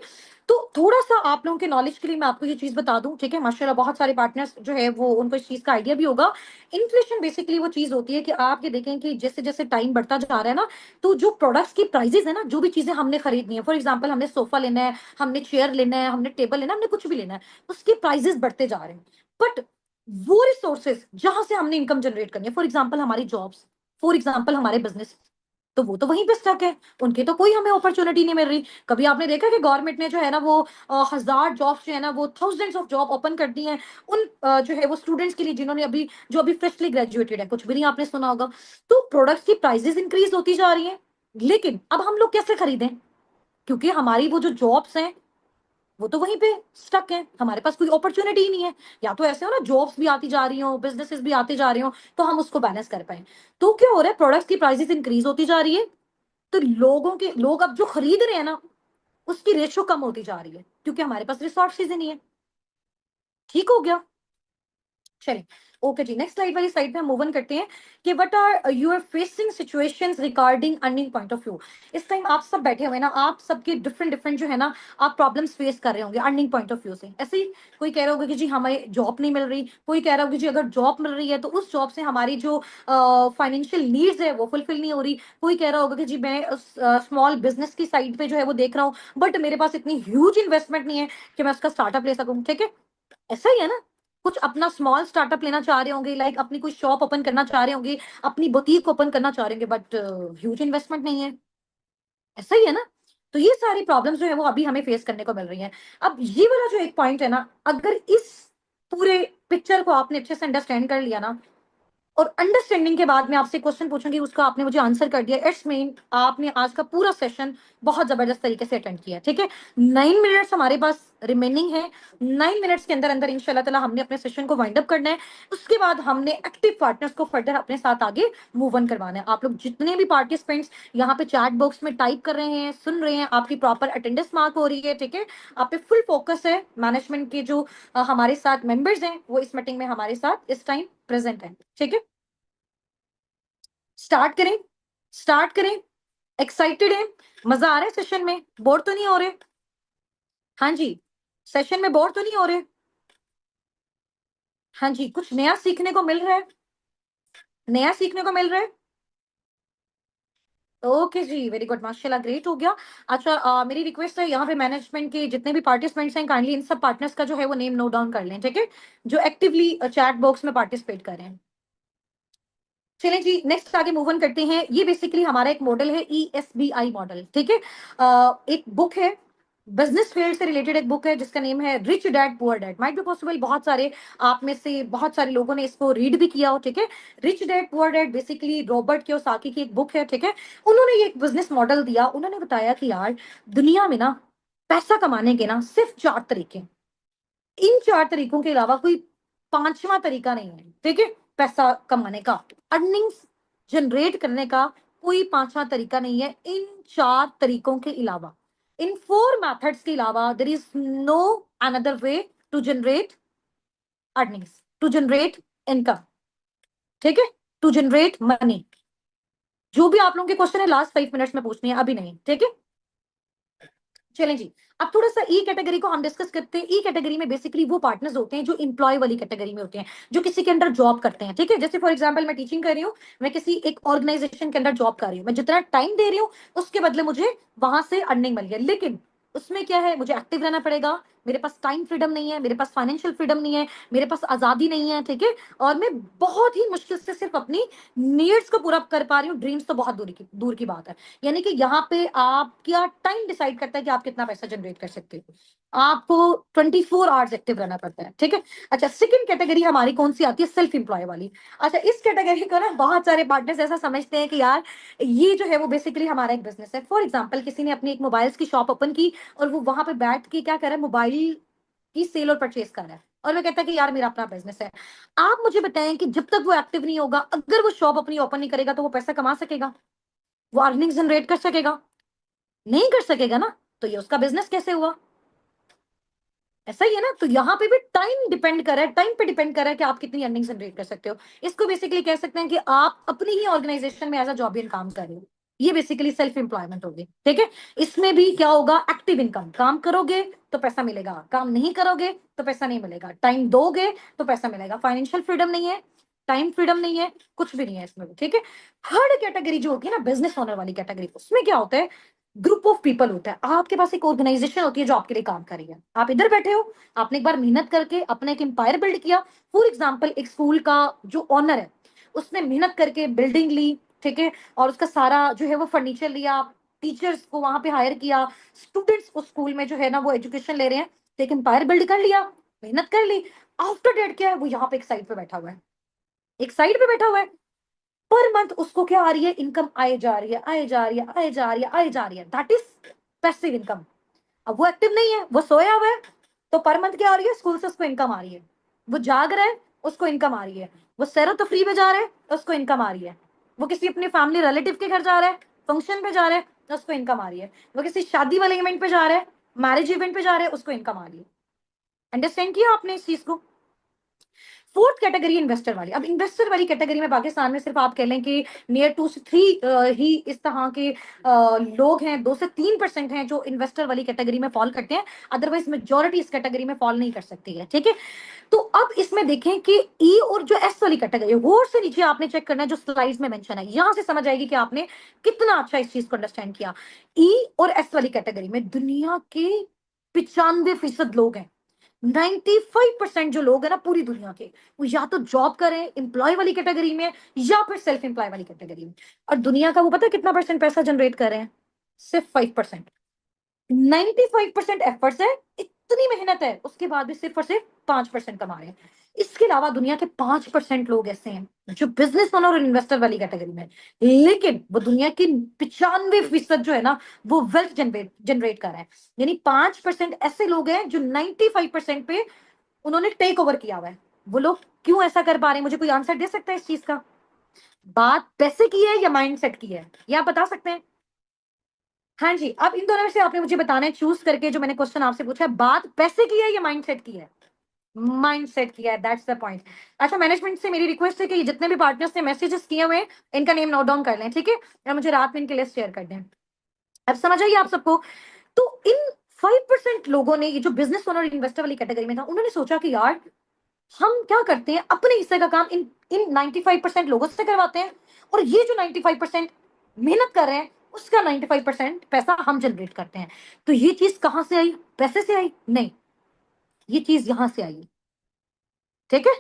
तो थोड़ा सा आप लोगों के नॉलेज के लिए मैं आपको ये चीज बता दूं, ठीक है। माशाल्लाह बहुत सारे पार्टनर्स जो है वो उनको इस चीज का आइडिया भी होगा। इन्फ्लेशन बेसिकली वो चीज होती है कि आप ये देखें कि जैसे जैसे टाइम बढ़ता जा रहा है ना, तो जो प्रोडक्ट्स की प्राइसेस है ना, जो भी चीजें हमने खरीदनी है, फॉर एग्जाम्पल हमने सोफा लेना है, हमने चेयर लेना है, हमने टेबल लेना है, हमने कुछ भी लेना है, उसके प्राइसेस बढ़ते जा रहे हैं। बट वो रिसोर्सेज जहां से हमने इनकम जनरेट करनी है, फॉर एग्जाम्पल हमारी जॉब्स, फॉर एग्जाम्पल हमारे बिजनेस, तो वो तो वहीं पे स्टक है, उनके तो कोई हमें अपॉर्चुनिटी नहीं मिल रही। कभी आपने देखा कि गवर्नमेंट ने जो है ना वो 1000 जॉब्स जो है ना वो थाउजेंड्स ऑफ जॉब ओपन कर दी हैं उन जो है वो स्टूडेंट्स के लिए जिन्होंने अभी जो अभी फ्रेशली ग्रेजुएटेड है, कुछ भी नहीं आपने सुना होगा। तो प्रोडक्ट्स की प्राइसेस इंक्रीज होती जा रही हैं, लेकिन अब हम लोग कैसे खरीदें? क्योंकि हमारी वो जो जॉब्स हैं वो तो वहीं पे स्टक है, हमारे पास कोई अपॉर्चुनिटी ही नहीं है। या तो ऐसे हो ना, जॉब्स भी आती जा रही हो, बिजनेसेस भी आते जा रहे हो, तो हम उसको बैलेंस कर पाए। तो क्या हो रहा है, प्रोडक्ट्स की प्राइसेस इंक्रीज होती जा रही है, तो लोग अब जो खरीद रहे हैं ना, उसकी रेशो कम होती जा रही है, क्योंकि हमारे पास रिसोर्सेज ही नहीं है। ठीक हो गया? चलिए, ओके जी, नेक्स्ट स्लाइड वाली साइड पे हम मूव ऑन करते हैं कि what are you are facing situations regarding earning point of view. इस टाइम आप सब बैठे हुए ना, आप सबके डिफरेंट डिफरेंट जो है ना, आप प्रॉब्लम्स फेस कर रहे होंगे अर्निंग पॉइंट ऑफ व्यू से। ऐसे ही कोई कह रहा होगा कि जी हमें जॉब नहीं मिल रही, कोई कह रहा होगा कि जी अगर जॉब मिल रही है तो उस जॉब से हमारी जो फाइनेंशियल नीड्स है वो फुलफिल नहीं हो रही। कोई कह रहा होगा कि जी मैं स्मॉल बिजनेस की साइड पे जो है वो देख रहा हूँ, बट मेरे पास इतनी ह्यूज इन्वेस्टमेंट नहीं है कि मैं उसका स्टार्टअप ले सकूँ। ठीक है, ऐसा ही है ना, कुछ अपना स्मॉल स्टार्टअप लेना चाह रहे होंगे, लाइक अपनी कोई शॉप ओपन करना चाह रहे होंगे, अपनी बुटीक ओपन करना चाह रहे होंगे, बट ह्यूज इन्वेस्टमेंट नहीं है। ऐसा ही है ना। तो ये सारी प्रॉब्लम्स जो है वो अभी हमें फेस करने को मिल रही है। अब ये वाला जो एक पॉइंट है ना, अगर इस पूरे पिक्चर को आपने अच्छे से अंडरस्टैंड कर लिया ना, और अंडरस्टैंडिंग के बाद मैं आपसे क्वेश्चन पूछूंगी, उसका आपने मुझे आंसर कर दिया, इट्स मीन आपने आज का पूरा सेशन बहुत जबरदस्त तरीके से अटेंड किया। ठीक है, 9 मिनट्स हमारे पास रिमेनिंग है। 9 मिनट्स के अंदर अंदर इंशाल्लाह ताला हमने अपने सेशन को वाइंड अप करना है। उसके बाद हमने एक्टिव पार्टनर्स को फर्दर अपने साथ आगे मूव ऑन करवाना है। आप लोग जितने भी पार्टिसिपेंट्स यहाँ पे चैट बॉक्स में टाइप कर रहे हैं, सुन रहे हैं, आपकी प्रॉपर अटेंडेंस मार्क हो रही है। ठीक है, आप पे फुल फोकस है। मैनेजमेंट के जो हमारे साथ मेंबर्स हैं वो इस मीटिंग में हमारे साथ इस टाइम प्रेजेंट है। ठीक है, स्टार्ट करें, स्टार्ट करें। एक्साइटेड है? मजा आ रहा है सेशन में? बोर तो नहीं हो रहे? हाँ जी, सेशन में बोर तो नहीं हो रहे? हाँ जी, कुछ नया सीखने को मिल रहा है? नया सीखने को मिल रहा है? ओके जी, वेरी गुड, माशाल्लाह, ग्रेट हो गया। अच्छा, मेरी रिक्वेस्ट है, यहाँ पे मैनेजमेंट के जितने भी पार्टिसिपेंट्स हैं, काइंडली इन सब पार्टनर्स का जो है वो नेम नोट डाउन कर लें। ठीक है, जो एक्टिवली चैट बॉक्स में पार्टिसिपेट कर रहे हैं। चलें जी, नेक्स्ट आगे मूव ऑन करते हैं। ये बेसिकली हमारा एक मॉडल है, ESBI मॉडल। ठीक है, एक बुक है, बिजनेस फील्ड से रिलेटेड एक बुक है, जिसका नेम है rich dad poor dad. Might be possible बहुत सारे आप में से बहुत सारे लोगों ने इसको रीड भी किया हो। ठीक है, rich dad poor dad basically Robert Kiyosaki की एक बुक है। ठीक है, उन्होंने ये एक बिजनेस मॉडल दिया। उन्होंने बताया कि यार, दुनिया में ना पैसा कमाने के ना सिर्फ 4 तरीके, इन 4 तरीकों के अलावा कोई पांचवा तरीका नहीं है। ठीक है, पैसा कमाने का, अर्निंग्स जनरेट करने का कोई पांचवा तरीका नहीं है इन 4 तरीकों के अलावा। इन 4 मेथड्स के अलावा there is no another way to generate earnings, to generate income. ठीक है, टू जनरेट मनी। जो भी आप लोगों के क्वेश्चन है लास्ट 5 मिनट्स में पूछनी है, अभी नहीं। ठीक है, चलें जी। अब थोड़ा सा ई कैटेगरी को हम डिस्कस करते हैं। ई कैटेगरी में बेसिकली वो पार्टनर्स होते हैं जो इंप्लॉय वाली कैटेगरी में होते हैं, जो किसी के अंडर जॉब करते हैं। ठीक है, जैसे फॉर एग्जांपल मैं टीचिंग कर रही हूँ, मैं किसी एक ऑर्गेनाइजेशन के अंदर जॉब कर रही हूँ, मैं जितना टाइम दे रही हूँ उसके बदले मुझे वहां से अर्निंग मिल गया, लेकिन उसमें क्या है, मुझे एक्टिव रहना पड़ेगा। मेरे पास टाइम फ्रीडम नहीं है, मेरे पास फाइनेंशियल फ्रीडम नहीं है, मेरे पास आजादी नहीं है। ठीक है, और मैं बहुत ही मुश्किल से सिर्फ अपनी नीड्स को पूरा कर पा रही हूँ, ड्रीम्स तो बहुत दूर की बात है। यानी कि यहाँ पे आपका टाइम डिसाइड करता है कि आप कितना पैसा जनरेट कर सकते हो। आपको 24 आवर्स एक्टिव रहना पड़ता है। ठीक है, अच्छा, सेकंड कैटेगरी हमारी कौन सी आती है, सेल्फ एम्प्लॉय वाली। अच्छा, इस कैटेगरी को ना बहुत सारे पार्टनर्स ऐसा समझते हैं कि यार ये जो है वो बेसिकली हमारा एक बिजनेस है। फॉर एग्जाम्पल, किसी ने अपनी एक मोबाइल्स की शॉप ओपन की और वो वहां पे बैठ के क्या कर रहा है, मोबाइल की सेल और परचेज कर रहा है, और वो कहता है कि यार मेरा अपना बिजनेस है। आप मुझे बताएं कि जब तक वो एक्टिव नहीं होगा, अगर वो शॉप अपनी ओपन नहीं करेगा, तो वो पैसा कमा सकेगा? वो अर्निंग जनरेट कर सकेगा? नहीं कर सकेगा ना। तो ये उसका बिजनेस कैसे हुआ? ऐसा ही है ना। तो यहाँ पे भी टाइम डिपेंड कर रहा है, टाइम पे डिपेंड कर रहा है कि आप कितनी अर्निंग जनरेट कर सकते हो। इसको बेसिकली कह सकते हैं कि आप अपनी ही ऑर्गेनाइजेशन में एज अ जॉबियन काम कर रहे हो। ये बेसिकली सेल्फ एम्प्लॉयमेंट होगी। ठीक है, इसमें भी क्या होगा, एक्टिव इनकम। काम करोगे तो पैसा मिलेगा, काम नहीं करोगे तो पैसा नहीं मिलेगा, टाइम दोगे तो पैसा मिलेगा। फाइनेंशियल फ्रीडम नहीं है, टाइम फ्रीडम नहीं है, कुछ भी नहीं है इसमें भी। ठीक है, थर्ड कैटेगरी जो होती है ना, बिजनेस ओनर वाली कैटेगरी, उसमें क्या होता है, ग्रुप ऑफ पीपल होता है। आपके पास एक ऑर्गेनाइजेशन होती है जो आपके लिए काम कर रही है। आप इधर बैठे हो, आपने एक बार मेहनत करके अपना एक एम्पायर बिल्ड किया। फॉर एग्जाम्पल, एक स्कूल का जो ओनर है, उसने मेहनत करके बिल्डिंग ली। ठीक है, और उसका सारा जो है वो फर्नीचर लिया, टीचर्स को वहां पे हायर किया, स्टूडेंट्स उस स्कूल में जो है ना वो एजुकेशन ले रहे हैं, तो एक एम्पायर बिल्ड कर लिया, मेहनत कर ली। आफ्टर डेट क्या है, वो यहाँ पे एक साइड पे बैठा हुआ है, एक साइड पे बैठा हुआ है। पर मंथ उसको क्या आ रही है, इनकम आए जा रही है, आए जा रही है, आए जा रही है, आए जा रही है। That is passive income. अब वो एक्टिव नहीं है, वो सोया हुआ है, तो पर मंथ क्या आ रही है, स्कूल से उसको इनकम आ रही है। वो जाग रहा है, उसको इनकम आ रही है। वो सैरो तफरी पे जा रहा है, उसको इनकम आ रही है। वो किसी अपने फैमिली रिलेटिव के घर जा रहा है, फंक्शन पे जा रहा है, उसको इनकम आ रही है। वो किसी शादी वाले इवेंट पे जा रहा है, मैरिज इवेंट पे जा रहा है, उसको इनकम आ रही है। अंडरस्टैंड किया आपने इस चीज को? फोर्थ कैटेगरी इन्वेस्टर वाली। अब इन्वेस्टर वाली कैटेगरी में पाकिस्तान में सिर्फ आप कह लें कि नियर 2 से 3 ही इस तरह के लोग हैं, 2 से 3% हैं जो इन्वेस्टर वाली कैटेगरी में फॉल करते हैं। अदरवाइज मेजोरिटी इस कैटेगरी में फॉल नहीं कर सकती है, ठीक है। तो अब इसमें देखें कि ई और जो एस वाली कैटेगरी है, वो से नीचे आपने चेक करना है जो स्लाइड्स में मेंशन है, यहां से समझ आएगी कि आपने कितना अच्छा इस चीज को अंडरस्टैंड किया। ई और एस वाली कैटेगरी में दुनिया के 95% लोग हैं। 95% जो लोग हैं ना पूरी दुनिया के, वो या तो जॉब करें एम्प्लॉय वाली कैटेगरी में या फिर सेल्फ एम्प्लॉय वाली कैटेगरी में। और दुनिया का वो पता है कितना परसेंट पैसा जनरेट कर रहे हैं? सिर्फ 5%। 95% एफर्ट्स है, इतनी मेहनत है, उसके बाद भी सिर्फ और सिर्फ 5% कमा रहे हैं। इसके अलावा दुनिया के 5% लोग ऐसे हैं जो बिजनेस ओनर और इन्वेस्टर वाली कैटेगरी में हैं। लेकिन वो दुनिया की 95% जो है ना, वो वेल्थ जनरेट जनरेट कर रहे हैं। यानी 5% ऐसे लोग हैं जो 95% पे उन्होंने टेक ओवर किया हुआ है। वो लोग क्यों ऐसा कर पा रहे हैं? मुझे कोई आंसर दे सकता है इस चीज का? बात पैसे की है या माइंडसेट की है, ये आप बता सकते हैं? हाँ जी, अब इन दोनों में से आपने मुझे बताना है चूज करके, जो मैंने क्वेश्चन आपसे पूछा है, बात पैसे की है या माइंडसेट की है? माइंडसेट किया है, दैट्स द पॉइंट। अच्छा, मैनेजमेंट से मेरी रिक्वेस्ट है कि जितने भी पार्टनर्स ने मैसेजेस किए हुए हैं, इनका नेम नोट डाउन कर लें, ठीक है, और मुझे रात में इनकी लिस्ट शेयर कर दें। अब समझ आइए आप सबको। तो इन 5% लोगों ने, ये जो बिजनेस ओनर इन्वेस्टर वाली कैटेगरी में था, उन्होंने सोचा कि यार हम क्या करते हैं, अपने हिस्से का काम इन इन 95% लोगों से करवाते हैं, और ये जो 95% मेहनत कर रहे हैं, उसका 95% पैसा हम जनरेट करते हैं। तो ये चीज कहां से आई? पैसे से आई? नहीं, ये चीज यहां से आई, ठीक है।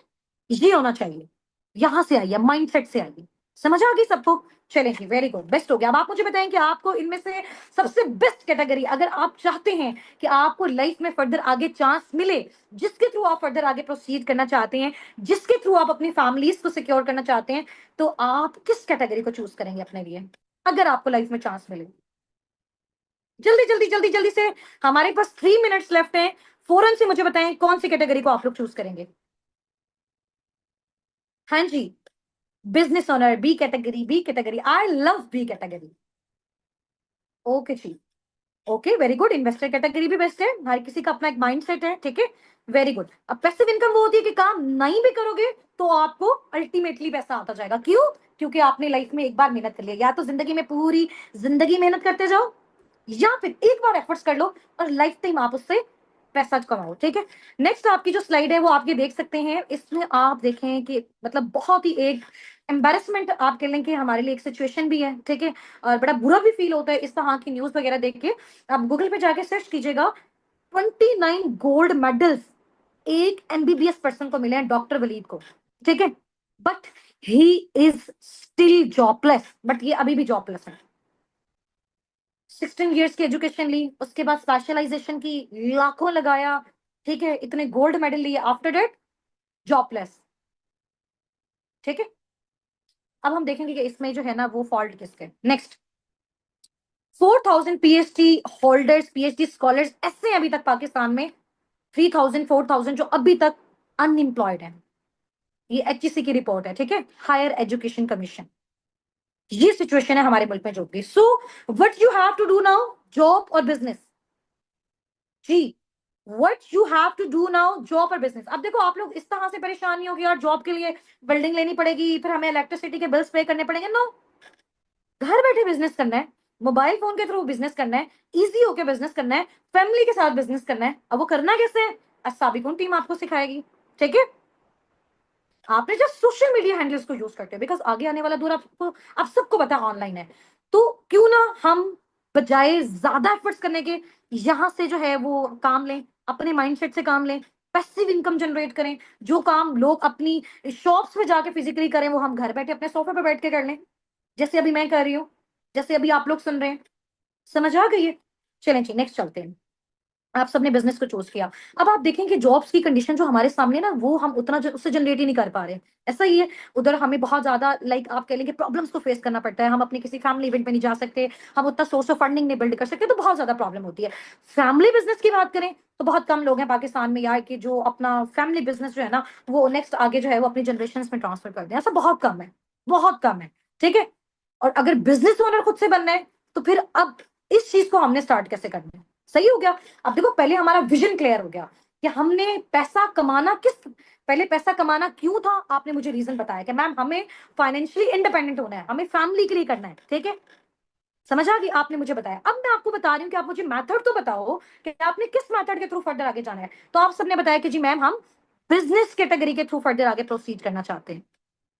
ये होना चाहिए, यहां से आई है, माइंडसेट से आई है। समझ आ गई सबको? चलेंगे, वेरी गुड, बेस्ट हो गया। अब आप मुझे बताएं कि आपको इनमें से सबसे बेस्ट कैटेगरी, अगर आप चाहते हैं कि आपको लाइफ में फर्दर आगे चांस मिले, जिसके थ्रू आप फर्दर आगे प्रोसीड करना चाहते हैं, जिसके थ्रू आप अपनी फैमिलीज को सिक्योर करना चाहते हैं, तो आप किस कैटेगरी को चूज करेंगे अपने लिए, अगर आपको लाइफ में चांस मिले? जल्दी जल्दी जल्दी जल्दी से, हमारे पास 3 मिनट्स लेफ्ट हैं। फौरन से मुझे बताएं कौन सी कैटेगरी को आप लोग चूज करेंगे। हाँ जी, business owner, B category, B category, I love B category. Okay जी, okay, very good. Investor category भी बेस्ट है, हर किसी का अपना एक माइंडसेट है, ठीक है, वेरी गुड। अब पैसिव इनकम वो होती है कि काम नहीं भी करोगे तो आपको अल्टीमेटली पैसा आता जाएगा। क्यों? क्योंकि आपने लाइफ में एक बार मेहनत कर लिया, या तो जिंदगी में पूरी जिंदगी मेहनत करते जाओ, या फिर एक बार एफर्ट्स कर लो और लाइफ टाइम आप उससे पैसा कमाओ, ठीक है। नेक्स्ट आपकी जो स्लाइड है वो आप ये देख सकते हैं, इसमें आप देखें कि मतलब बहुत ही एक एम्बेरसमेंट आप कह लें कि हमारे लिए एक सिचुएशन भी है, ठीक है, और बड़ा बुरा भी फील होता है इस तरह की न्यूज वगैरह देख के। आप गूगल पे जाके सर्च कीजिएगा, 29 गोल्ड मेडल्स एक एमबीबीएस पर्सन को मिले हैं, डॉक्टर वलीद को, ठीक है। But he is still jobless, but ये अभी भी जॉबलेस है। 16 ईयर्स की एजुकेशन ली, उसके बाद स्पेशलाइजेशन की, लाखों लगाया, ठीक है, इतने गोल्ड मेडल लिए, आफ्टर डेट जॉबलेस, ठीक है। अब हम देखेंगे कि इसमें जो है ना वो फॉल्ट किसके। Next, 4000 PhD holders, PhD scholars ऐसे अभी तक पाकिस्तान में, 3000 4000 जो अभी तक अनएम्प्लॉयड है। ये एचईसी की रिपोर्ट है, ठीक है, हायर एजुकेशन कमीशन। ये सिचुएशन है हमारे मुल्क में जो भी। So what you have to do now, job और बिजनेस जी, what you have to do now, job और बिजनेस। अब देखो, आप लोग इस तरह से परेशान नहीं हो कि यार जॉब के लिए बिल्डिंग लेनी पड़ेगी, फिर हमें इलेक्ट्रिसिटी के बिल्स पे करने पड़ेंगे। नो, घर बैठे बिजनेस करना है, मोबाइल फोन के थ्रू बिजनेस करना है, इजी होके बिजनेस करना है, फैमिली के साथ बिजनेस करना है। अब वो करना कैसे है, असाबिकुन टीम आपको सिखाएगी, ठीक है। आपने जस्ट सोशल मीडिया हैंडल्स को यूज करते हैं, बिकॉज आगे आने वाला दौर आपको, आप सबको पता है, ऑनलाइन है। तो क्यों ना हम बजाय ज्यादा एफर्ट्स करने के, यहां से जो है वो काम लें, अपने माइंडसेट से काम लें, पैसिव इनकम जनरेट करें। जो काम लोग अपनी शॉप्स पे जाके फिजिकली करें, वो हम घर बैठे अपने सोफे पे बैठ के कर लें, जैसे अभी मैं कर रही हूँ, जैसे अभी आप लोग सुन रहे हैं। समझ आ गई है? चलें जी, नेक्स्ट चलते हैं। आप सबने बिजनेस को चूज किया। अब आप देखें कि जॉब्स की कंडीशन जो हमारे सामने ना, वो हम उतना उससे जनरेट ही नहीं कर पा रहे। ऐसा ही है, उधर हमें बहुत ज्यादा लाइक आप कह लेंगे प्रॉब्लम्स को फेस करना पड़ता है। हम अपनी किसी फैमिली इवेंट में नहीं जा सकते, हम उतना सोर्स ऑफ फंडिंग नहीं बिल्ड कर सकते, तो बहुत ज्यादा प्रॉब्लम होती है। फैमिली बिजनेस की बात करें तो बहुत कम लोग हैं पाकिस्तान में यार कि जो अपना फैमिली बिजनेस जो है ना, वो नेक्स्ट आगे जो है वो अपनी जनरेशन में ट्रांसफर कर दें। ऐसा बहुत कम है, बहुत कम है। ठीक है। और अगर बिजनेस ओनर खुद से बनना है तो फिर अब इस चीज को हमने स्टार्ट कैसे करना है? सही हो गया। अब देखो, पहले हमारा विजन क्लियर हो गया कि हमने पैसा कमाना पहले पैसा कमाना क्यों था, आपने मुझे रीजन बताया कि मैम हमें फाइनेंशियली इंडिपेंडेंट होना है, हमें फैमिली के लिए करना है। ठीक है, समझ आ गई, आपने मुझे बताया। अब मैं आपको बता रही हूँ कि आप मुझे मेथड तो बताओ कि आपने किस मेथड के थ्रू फर्दर आगे जाना है। तो आप सबने बताया कि जी मैम हम बिजनेस कैटेगरी के थ्रू फर्दर आगे प्रोसीड करना चाहते हैं।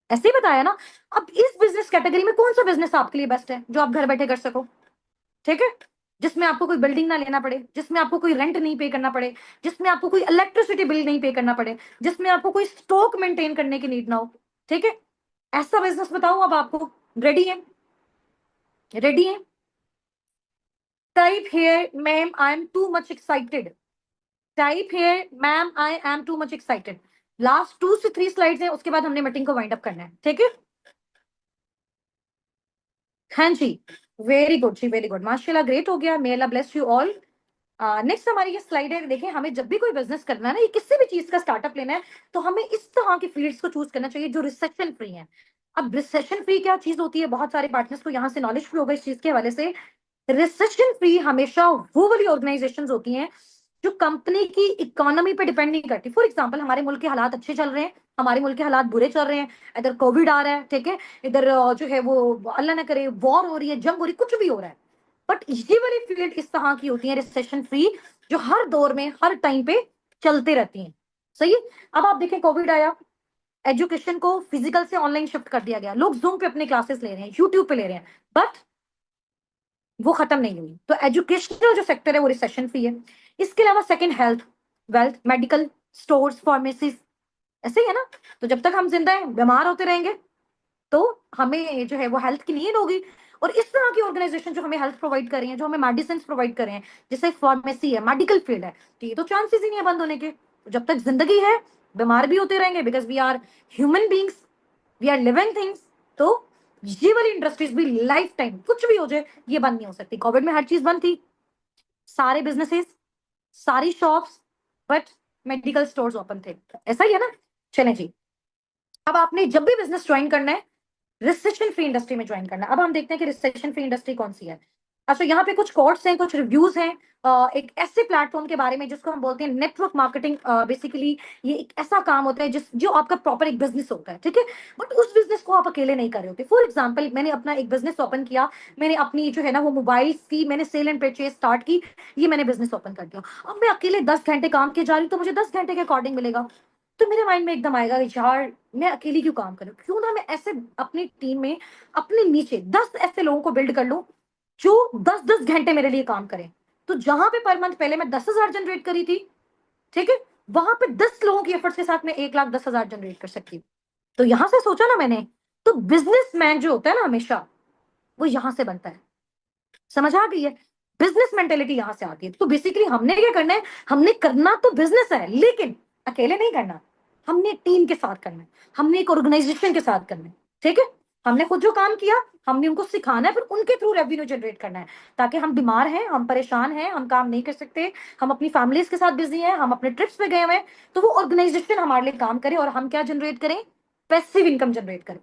ऐसे ही बताया ना। अब इस बिजनेस कैटेगरी में कौन सा बिजनेस आपके लिए बेस्ट है जो आप घर बैठे कर सको? ठीक है, जिसमें आपको कोई बिल्डिंग ना लेना पड़े, जिसमें आपको कोई रेंट नहीं पे करना पड़े, जिसमें आपको कोई इलेक्ट्रिसिटी बिल नहीं पे करना पड़े, जिसमें आपको कोई स्टॉक मेंटेन करने की नीड ना हो। ठीक है, ऐसा बिजनेस बताऊं अब आपको? रेडी है? रेडी है? Type here ma'am I M too much excited. Type here ma'am I M too much excited. Last 2 से 3 स्लाइड्स हैं, उसके बाद हमने मीटिंग को वाइंड अप करना है। ठीक है। हाँ जी, वेरी गुड जी, वेरी गुड, माशाल्लाह, ग्रेट हो गया। मे अल्लाह ब्लेस यू ऑल। नेक्स्ट हमारी ये स्लाइड है। देखें, हमें जब भी कोई बिजनेस करना है ना, ये किसी भी चीज का स्टार्टअप लेना है, तो हमें इस तरह की फील्ड्स को चूज करना चाहिए जो रिसेशन फ्री है। अब रिसेशन फ्री क्या चीज होती है? बहुत सारे पार्टनर्स को यहाँ से नॉलेज फ्री होगा इस चीज के हवाले से। रिसेशन फ्री हमेशा वो वाली ऑर्गेनाइजेशंस होती हैं जो कंपनी की इकोनॉमी पे डिपेंड नहीं करती। फॉर एग्जांपल, हमारे मुल्क के हालात अच्छे चल रहे हैं, हमारे मुल्क के हालात बुरे चल रहे हैं, इधर कोविड आ रहा है, ठीक है, इधर जो है वो अल्लाह ना करे वॉर हो रही है, जंग हो रही है, कुछ भी हो रहा है। बट ये वाली फील्ड इस तरह की होती है रिसेशन फ्री, जो हर दौर में हर टाइम पे चलते रहती हैं। सही है। अब आप देखें, कोविड आया, एजुकेशन को फिजिकल से ऑनलाइन शिफ्ट कर दिया गया, लोग जूम पे अपने क्लासेस ले रहे हैं, यूट्यूब पे ले रहे हैं, बट वो खत्म नहीं हुई। तो एजुकेशनल जो सेक्टर है वो रिसेशन फ्री है। इसके अलावा second, health, wealth, medical, stores, pharmacies, ऐसे ही है ना। तो जब तक हम जिंदा हैं, बीमार होते रहेंगे, तो हमें जो है वो हेल्थ की नीड होगी। और इस तरह की ऑर्गेनाइजेशन जो हमें हेल्थ प्रोवाइड कर रही है, जो हमें मेडिसिन प्रोवाइड कर रहे हैं, जैसे फार्मेसी है, मेडिकल फील्ड है, तो ये तो चांसेस ही नहीं है बंद होने के। तो जब तक जिंदगी है, बीमार भी होते रहेंगे, because we are human beings, we are living things. तो ये वाली इंडस्ट्रीज भी लाइफ टाइम कुछ भी हो जाए, ये बंद नहीं हो सकती। कोविड में हर चीज बंद थी, सारे बिजनेसेस, सारी shops, but medical stores open थे। ऐसा ही है ना। चलें जी, अब आपने जब भी बिजनेस ज्वाइन करना है, रिसेशन फ्री इंडस्ट्री में ज्वाइन करना है। अब हम देखते हैं कि रिसेशन फ्री इंडस्ट्री कौन सी है। अच्छा, यहाँ पे कुछ कोट्स हैं, कुछ रिव्यूज हैं, एक ऐसे प्लेटफॉर्म के बारे में जिसको हम बोलते हैं नेटवर्क मार्केटिंग। बेसिकली ये एक ऐसा काम होता है जो आपका प्रॉपर एक बिजनेस होता है। ठीक है, बट उस बिजनेस को आप अकेले नहीं कर रहे होते। फॉर एग्जाम्पल, मैंने अपना एक बिजनेस ओपन किया, मैंने अपनी जो है ना वो मोबाइल की मैंने सेल एंड परचेज स्टार्ट की, ये मैंने बिजनेस ओपन कर दिया। अब मैं अकेले 10 घंटे काम किए जा रही हूँ, तो मुझे 10 घंटे के अकॉर्डिंग मिलेगा। तो मेरे माइंड में एकदम आएगा कि यार मैं अकेली क्यों काम करूं, क्यों ना मैं ऐसे अपनी टीम में अपने नीचे 10 ऐसे लोगों को बिल्ड कर लूं जो 10-10 घंटे मेरे लिए काम करें। तो जहां पे पर मंथ पहले मैं 10,000 जनरेट करी थी, ठीक है, वहां पे 10 लोगों की एफर्ट्स के साथ मैं 1,10,000 जनरेट कर सकती हूँ। तो यहां से सोचा ना मैंने, तो बिजनेसमैन जो होता है ना, हमेशा वो यहां से बनता है। समझ आ गई है? बिजनेस मेंटेलिटी यहां से आती है। तो बेसिकली हमने क्या करना है, हमने करना तो बिजनेस है, लेकिन अकेले नहीं करना, हमने टीम के साथ करना है, हमने एक ऑर्गेनाइजेशन के साथ करना है। ठीक है, हमने खुद जो काम किया, हमने उनको सिखाना है, फिर उनके थ्रू रेवेन्यू जनरेट करना है। ताकि हम बीमार हैं, हम परेशान हैं, हम काम नहीं कर सकते, हम अपनी फैमिलीज के साथ बिजी हैं, हम अपने ट्रिप्स पे गए हुए हैं, तो वो ऑर्गेनाइजेशन हमारे लिए काम करे और हम क्या जनरेट करें? पैसिव इनकम जनरेट करें,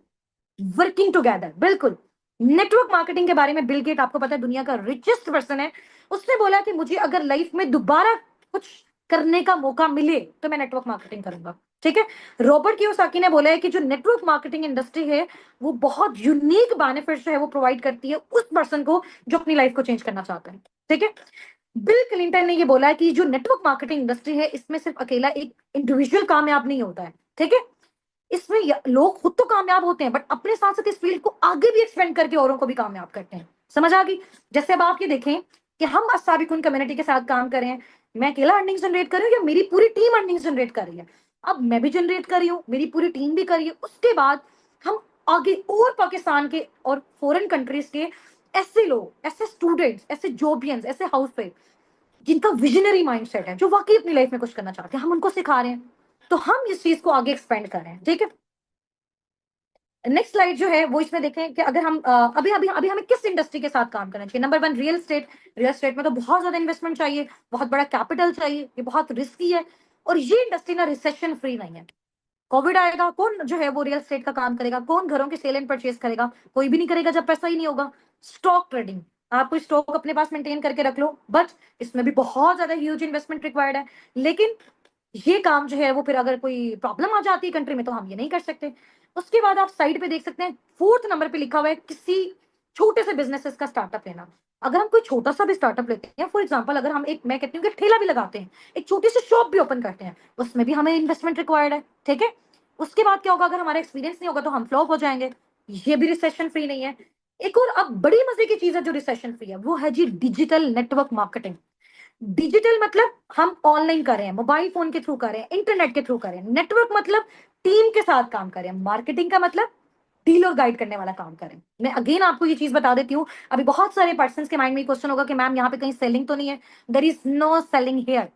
वर्किंग टुगेदर। बिल्कुल। नेटवर्क मार्केटिंग के बारे में बिल गेट, आपको पता है, दुनिया का रिचेस्ट पर्सन है, उसने बोला कि मुझे अगर लाइफ में दोबारा कुछ करने का मौका मिले तो मैं नेटवर्क मार्केटिंग करूंगा। ठीक है। रॉबर्ट कियोसाकी ने बोला है कि जो नेटवर्क मार्केटिंग इंडस्ट्री है, वो बहुत यूनिक बेनिफिट जो है वो प्रोवाइड करती है उस पर्सन को जो अपनी लाइफ को चेंज करना चाहता है। ठीक है। बिल क्लिंटन ने ये बोला है कि जो नेटवर्क मार्केटिंग इंडस्ट्री है, इसमें सिर्फ अकेला एक इंडिविजुअल कामयाब नहीं होता है। ठीक है, इसमें लोग खुद तो कामयाब होते हैं, बट अपने साथ साथ इस फील्ड को आगे भी एक्सपेंड करके औरों को भी कामयाब करते हैं। समझ आ गई? जैसे अब आप ये देखें कि हम अस्साबिकुन कम्युनिटी के साथ काम कर रहे हैं, मैं अकेला अर्निंग जनरेट कर रही हूँ या मेरी पूरी टीम अर्निंग जनरेट कर रही है? अब मैं भी जनरेट कर रही हूँ, मेरी पूरी टीम भी कर रही है, उसके बाद हम आगे और पाकिस्तान के और फॉरेन कंट्रीज के ऐसे लोग, ऐसे स्टूडेंट्स, ऐसे जॉबियंस, ऐसे हाउस वाइफ, जिनका विजनरी माइंडसेट है, जो वाकई अपनी लाइफ में कुछ करना चाहते हैं, हम उनको सिखा रहे हैं। तो हम इस चीज को आगे एक्सपेंड कर रहे हैं, ठीक है। नेक्स्ट स्लाइड जो है वो इसमें देखें कि अगर हम अभी अभी अभी हमें किस इंडस्ट्री के साथ काम करना चाहिए। Number one, real estate. Real estate में तो बहुत ज्यादा इन्वेस्टमेंट चाहिए, बहुत बड़ा कैपिटल चाहिए, ये बहुत रिस्की है, और ये इंडस्ट्री ना रिसेशन फ्री नहीं है। कोविड आएगा, कौन जो है वो रियल एस्टेट का काम करेगा, कौन घरों के सेल एंड परचेज करेगा, कोई भी नहीं करेगा जब पैसा ही नहीं होगा। स्टॉक ट्रेडिंग, आप कोई स्टॉक अपने पास मेंटेन करके रख लो, बट इसमें भी बहुत ज्यादा ह्यूज इन्वेस्टमेंट रिक्वायर्ड है। लेकिन ये काम जो है वो फिर अगर कोई प्रॉब्लम आ जाती है कंट्री में तो हम ये नहीं कर सकते। उसके बाद आप साइड पे देख सकते हैं, फोर्थ नंबर पे लिखा हुआ है किसी छोटे से बिजनेसेस का स्टार्टअप लेना। अगर हम कोई छोटा सा भी स्टार्टअप लेते हैं, फॉर एग्जांपल अगर हम एक, मैं कहती हूँ कि ठेला भी लगाते हैं, एक छोटी सी शॉप भी ओपन करते हैं, उसमें भी हमें इन्वेस्टमेंट रिक्वायर्ड है, ठीक है। उसके बाद क्या होगा, अगर हमारा एक्सपीरियंस नहीं होगा तो हम फ्लॉप हो जाएंगे। ये भी रिसेशन फ्री नहीं है। एक और अब बड़ी मजे की चीज है जो रिसेशन फ्री है, वो है जी डिजिटल नेटवर्क मार्केटिंग। डिजिटल मतलब हम ऑनलाइन कर रहे हैं, मोबाइल फोन के थ्रू कर रहे हैं, इंटरनेट के थ्रू कर रहे हैं। नेटवर्क मतलब टीम के साथ काम कर रहे हैं। मार्केटिंग का मतलब डील और गाइड करने वाला काम करें। मैं अगेन आपको ये चीज बता देती हूँ, अभी बहुत सारे पर्सन के माइंड में क्वेश्चन होगा कि मैम यहाँ पे कहीं सेलिंग तो नहीं है। There is no selling here,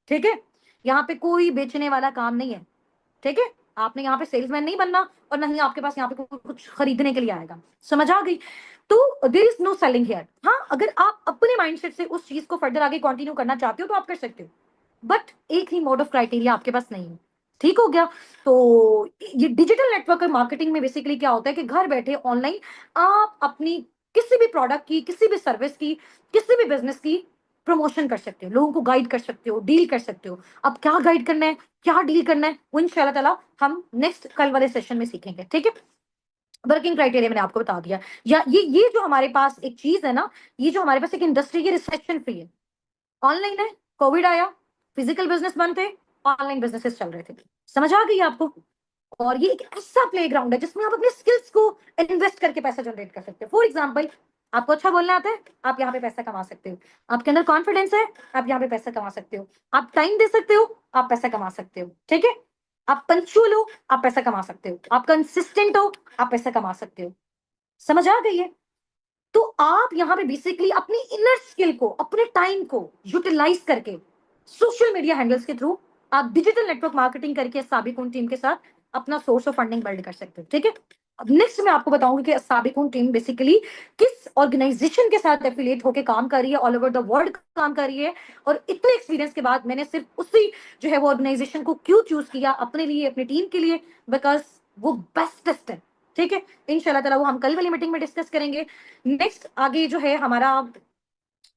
ठीक है। यहाँ पे कोई बेचने वाला काम नहीं है, ठीक है। आपने यहाँ पे सेल्समैन नहीं बनना, और नहीं आपके पास यहाँ पे कुछ खरीदने के लिए आएगा, समझ आ गई। तो there is no selling here. हाँ, अगर आप अपने माइंडसेट से उस चीज को फर्दर आगे कंटिन्यू करना चाहते हो तो आप कर सकते हो, बट एक ही मोड ऑफ क्राइटेरिया आपके पास नहीं है, ठीक हो गया। तो ये डिजिटल नेटवर्क मार्केटिंग में बेसिकली क्या होता है कि घर बैठे ऑनलाइन आप अपनी किसी भी प्रोडक्ट की, किसी भी सर्विस की, किसी भी बिजनेस की प्रमोशन कर सकते हो, लोगों को गाइड कर सकते हो, डील कर सकते हो। अब क्या गाइड करना है, क्या डील करना है, वो इंशाल्लाह ताला हम नेक्स्ट कल वाले सेशन में सीखेंगे, ठीक है। वर्किंग क्राइटेरिया मैंने आपको बता दिया। या ये जो हमारे पास एक चीज है ना, ये जो हमारे पास एक इंडस्ट्री की रिसेशन फ्री है, ऑनलाइन है, कोविड आया, फिजिकल बिजनेस बंद थे, ऑनलाइन बिजनेसेस चल रहे थे, समझ आ गई आपको। और ये एक ऐसा प्लेग्राउंड है जिसमें आप अपने स्किल्स को इन्वेस्ट करके पैसा जनरेट कर सकते हो। फॉर एग्जाम्पल, आपको अच्छा बोलना आता है, आप यहाँ पे पैसा कमा सकते हो। आपके अंदर कॉन्फिडेंस है, आप यहाँ पे पैसा कमा सकते हो। आप टाइम दे सकते हो, आप पैसा कमा सकते हो, ठीक है। आप पंचुअल हो, आप पैसा कमा सकते हो। आप कंसिस्टेंट हो, आप पैसा कमा सकते हो, समझ आ गई है। तो आप यहाँ पे बेसिकली अपनी इनर स्किल को, अपने टाइम को यूटिलाइज करके सोशल मीडिया हैंडल्स के थ्रू आप डिजिटल नेटवर्क मार्केटिंग करके साबिकुन टीम के साथ अपना सोर्स ऑफ फंडिंग बिल्ड कर सकते हो, ठीक है। अब नेक्स्ट मैं आपको बताऊंगी कि साबिकुन टीम बेसिकली किस ऑर्गेनाइजेशन के साथ एफिलिएट होकर काम कर रही है, ऑल ओवर द वर्ल्ड काम कर रही है। और इतने एक्सपीरियंस के बाद मैंने सिर्फ उसी जो है वो ऑर्गेनाइजेशन को क्यों चूज किया अपने लिए, अपनी टीम के लिए, बिकॉज वो बेस्टेस्ट है, ठीक है। इंशाल्लाह ताला वो हम कल वाली मीटिंग में डिस्कस करेंगे। नेक्स्ट आगे जो है हमारा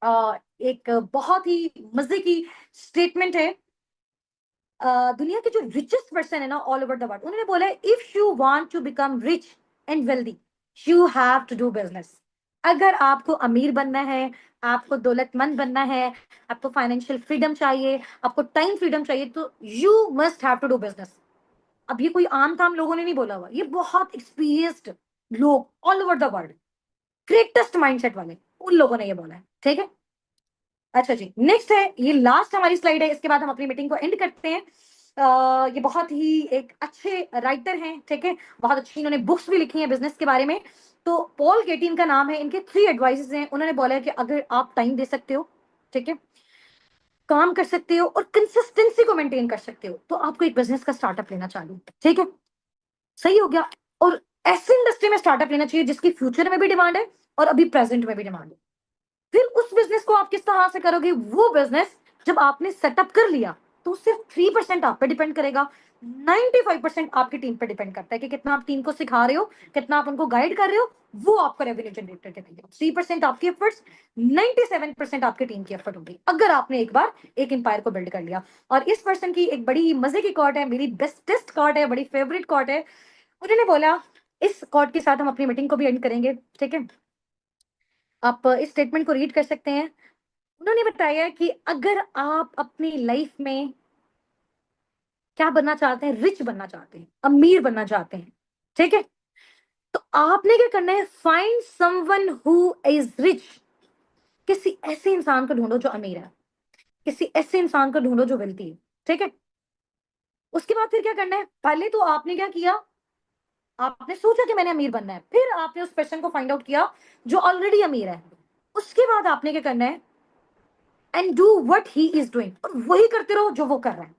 एक बहुत ही मजे की स्टेटमेंट है। दुनिया के जो रिचेस्ट पर्सन है ना ऑल ओवर द वर्ल्ड, उन्होंने बोला है if you want to become rich and wealthy you have to do business. अगर आपको अमीर बनना है, आपको दौलतमंद बनना है, आपको फाइनेंशियल फ्रीडम चाहिए, आपको टाइम फ्रीडम चाहिए, तो you must have to do business. अब ये कोई आम ताम लोगों ने नहीं बोला हुआ, ये बहुत एक्सपीरियंस्ड लोग all over the world, greatest mindset वाले, उन लोगों ने ये बोला है, ठीक है। अच्छा जी, नेक्स्ट है, ये लास्ट हमारी स्लाइड है, इसके बाद हम अपनी मीटिंग को एंड करते हैं। ये बहुत ही एक अच्छे राइटर हैं, ठीक है, बहुत अच्छी इन्होंने बुक्स भी लिखी हैं बिजनेस के बारे में। तो पॉल गेटी इनका नाम है, इनके 3 एडवाइसेस हैं। उन्होंने बोला है कि अगर आप टाइम दे सकते हो, ठीक है, काम कर सकते हो और कंसिस्टेंसी को मेंटेन कर सकते हो, तो आपको एक बिजनेस का स्टार्टअप लेना चाहिए, ठीक है। सही हो गया। और ऐसी इंडस्ट्री में स्टार्टअप लेना चाहिए जिसकी फ्यूचर में भी डिमांड है और अभी प्रेजेंट में भी डिमांड है। फिर उस बिजनेस को आप किस तरह से करोगे, वो बिजनेस जब आपने सेटअप कर लिया तो सिर्फ 3% आप पे डिपेंड करेगा, 95% आपकी टीम पे डिपेंड करता है कि कितना आप टीम को सिखा रहे हो, कितना आप उनको गाइड कर रहे हो, वो आपको रेवेन्यू जनरेट करके देंगे। 3% आपकी एफर्ट्स, 97% आपकी टीम की एफर्ट होगी, अगर आपने एक बार एक एम्पायर को बिल्ड कर लिया। और इस पर्सन की एक बड़ी मजे की कॉट है, मेरी बेस्टेस्ट कॉट है, बड़ी फेवरेट कॉट है। उन्होंने बोला, इस कॉट के साथ हम अपनी मीटिंग को भी एंड करेंगे, ठीक है। आप इस स्टेटमेंट को रीड कर सकते हैं। उन्होंने बताया कि अगर आप अपनी लाइफ में क्या बनना चाहते हैं, रिच बनना चाहते हैं, अमीर बनना चाहते हैं, ठीक है, तो आपने क्या करना है, find someone who is rich. किसी ऐसे इंसान को ढूंढो जो अमीर है, किसी ऐसे इंसान को ढूंढो जो वेल्थी है, ठीक है। उसके बाद फिर क्या करना है, पहले तो आपने क्या किया, आपने सोचा कि मैंने अमीर बनना है, फिर आपने उस पर्सन को फाइंड आउट किया जो ऑलरेडी अमीर है। उसके बाद आपने क्या करना है, and do what he is doing, और वही करते रहो जो वो कर रहा है.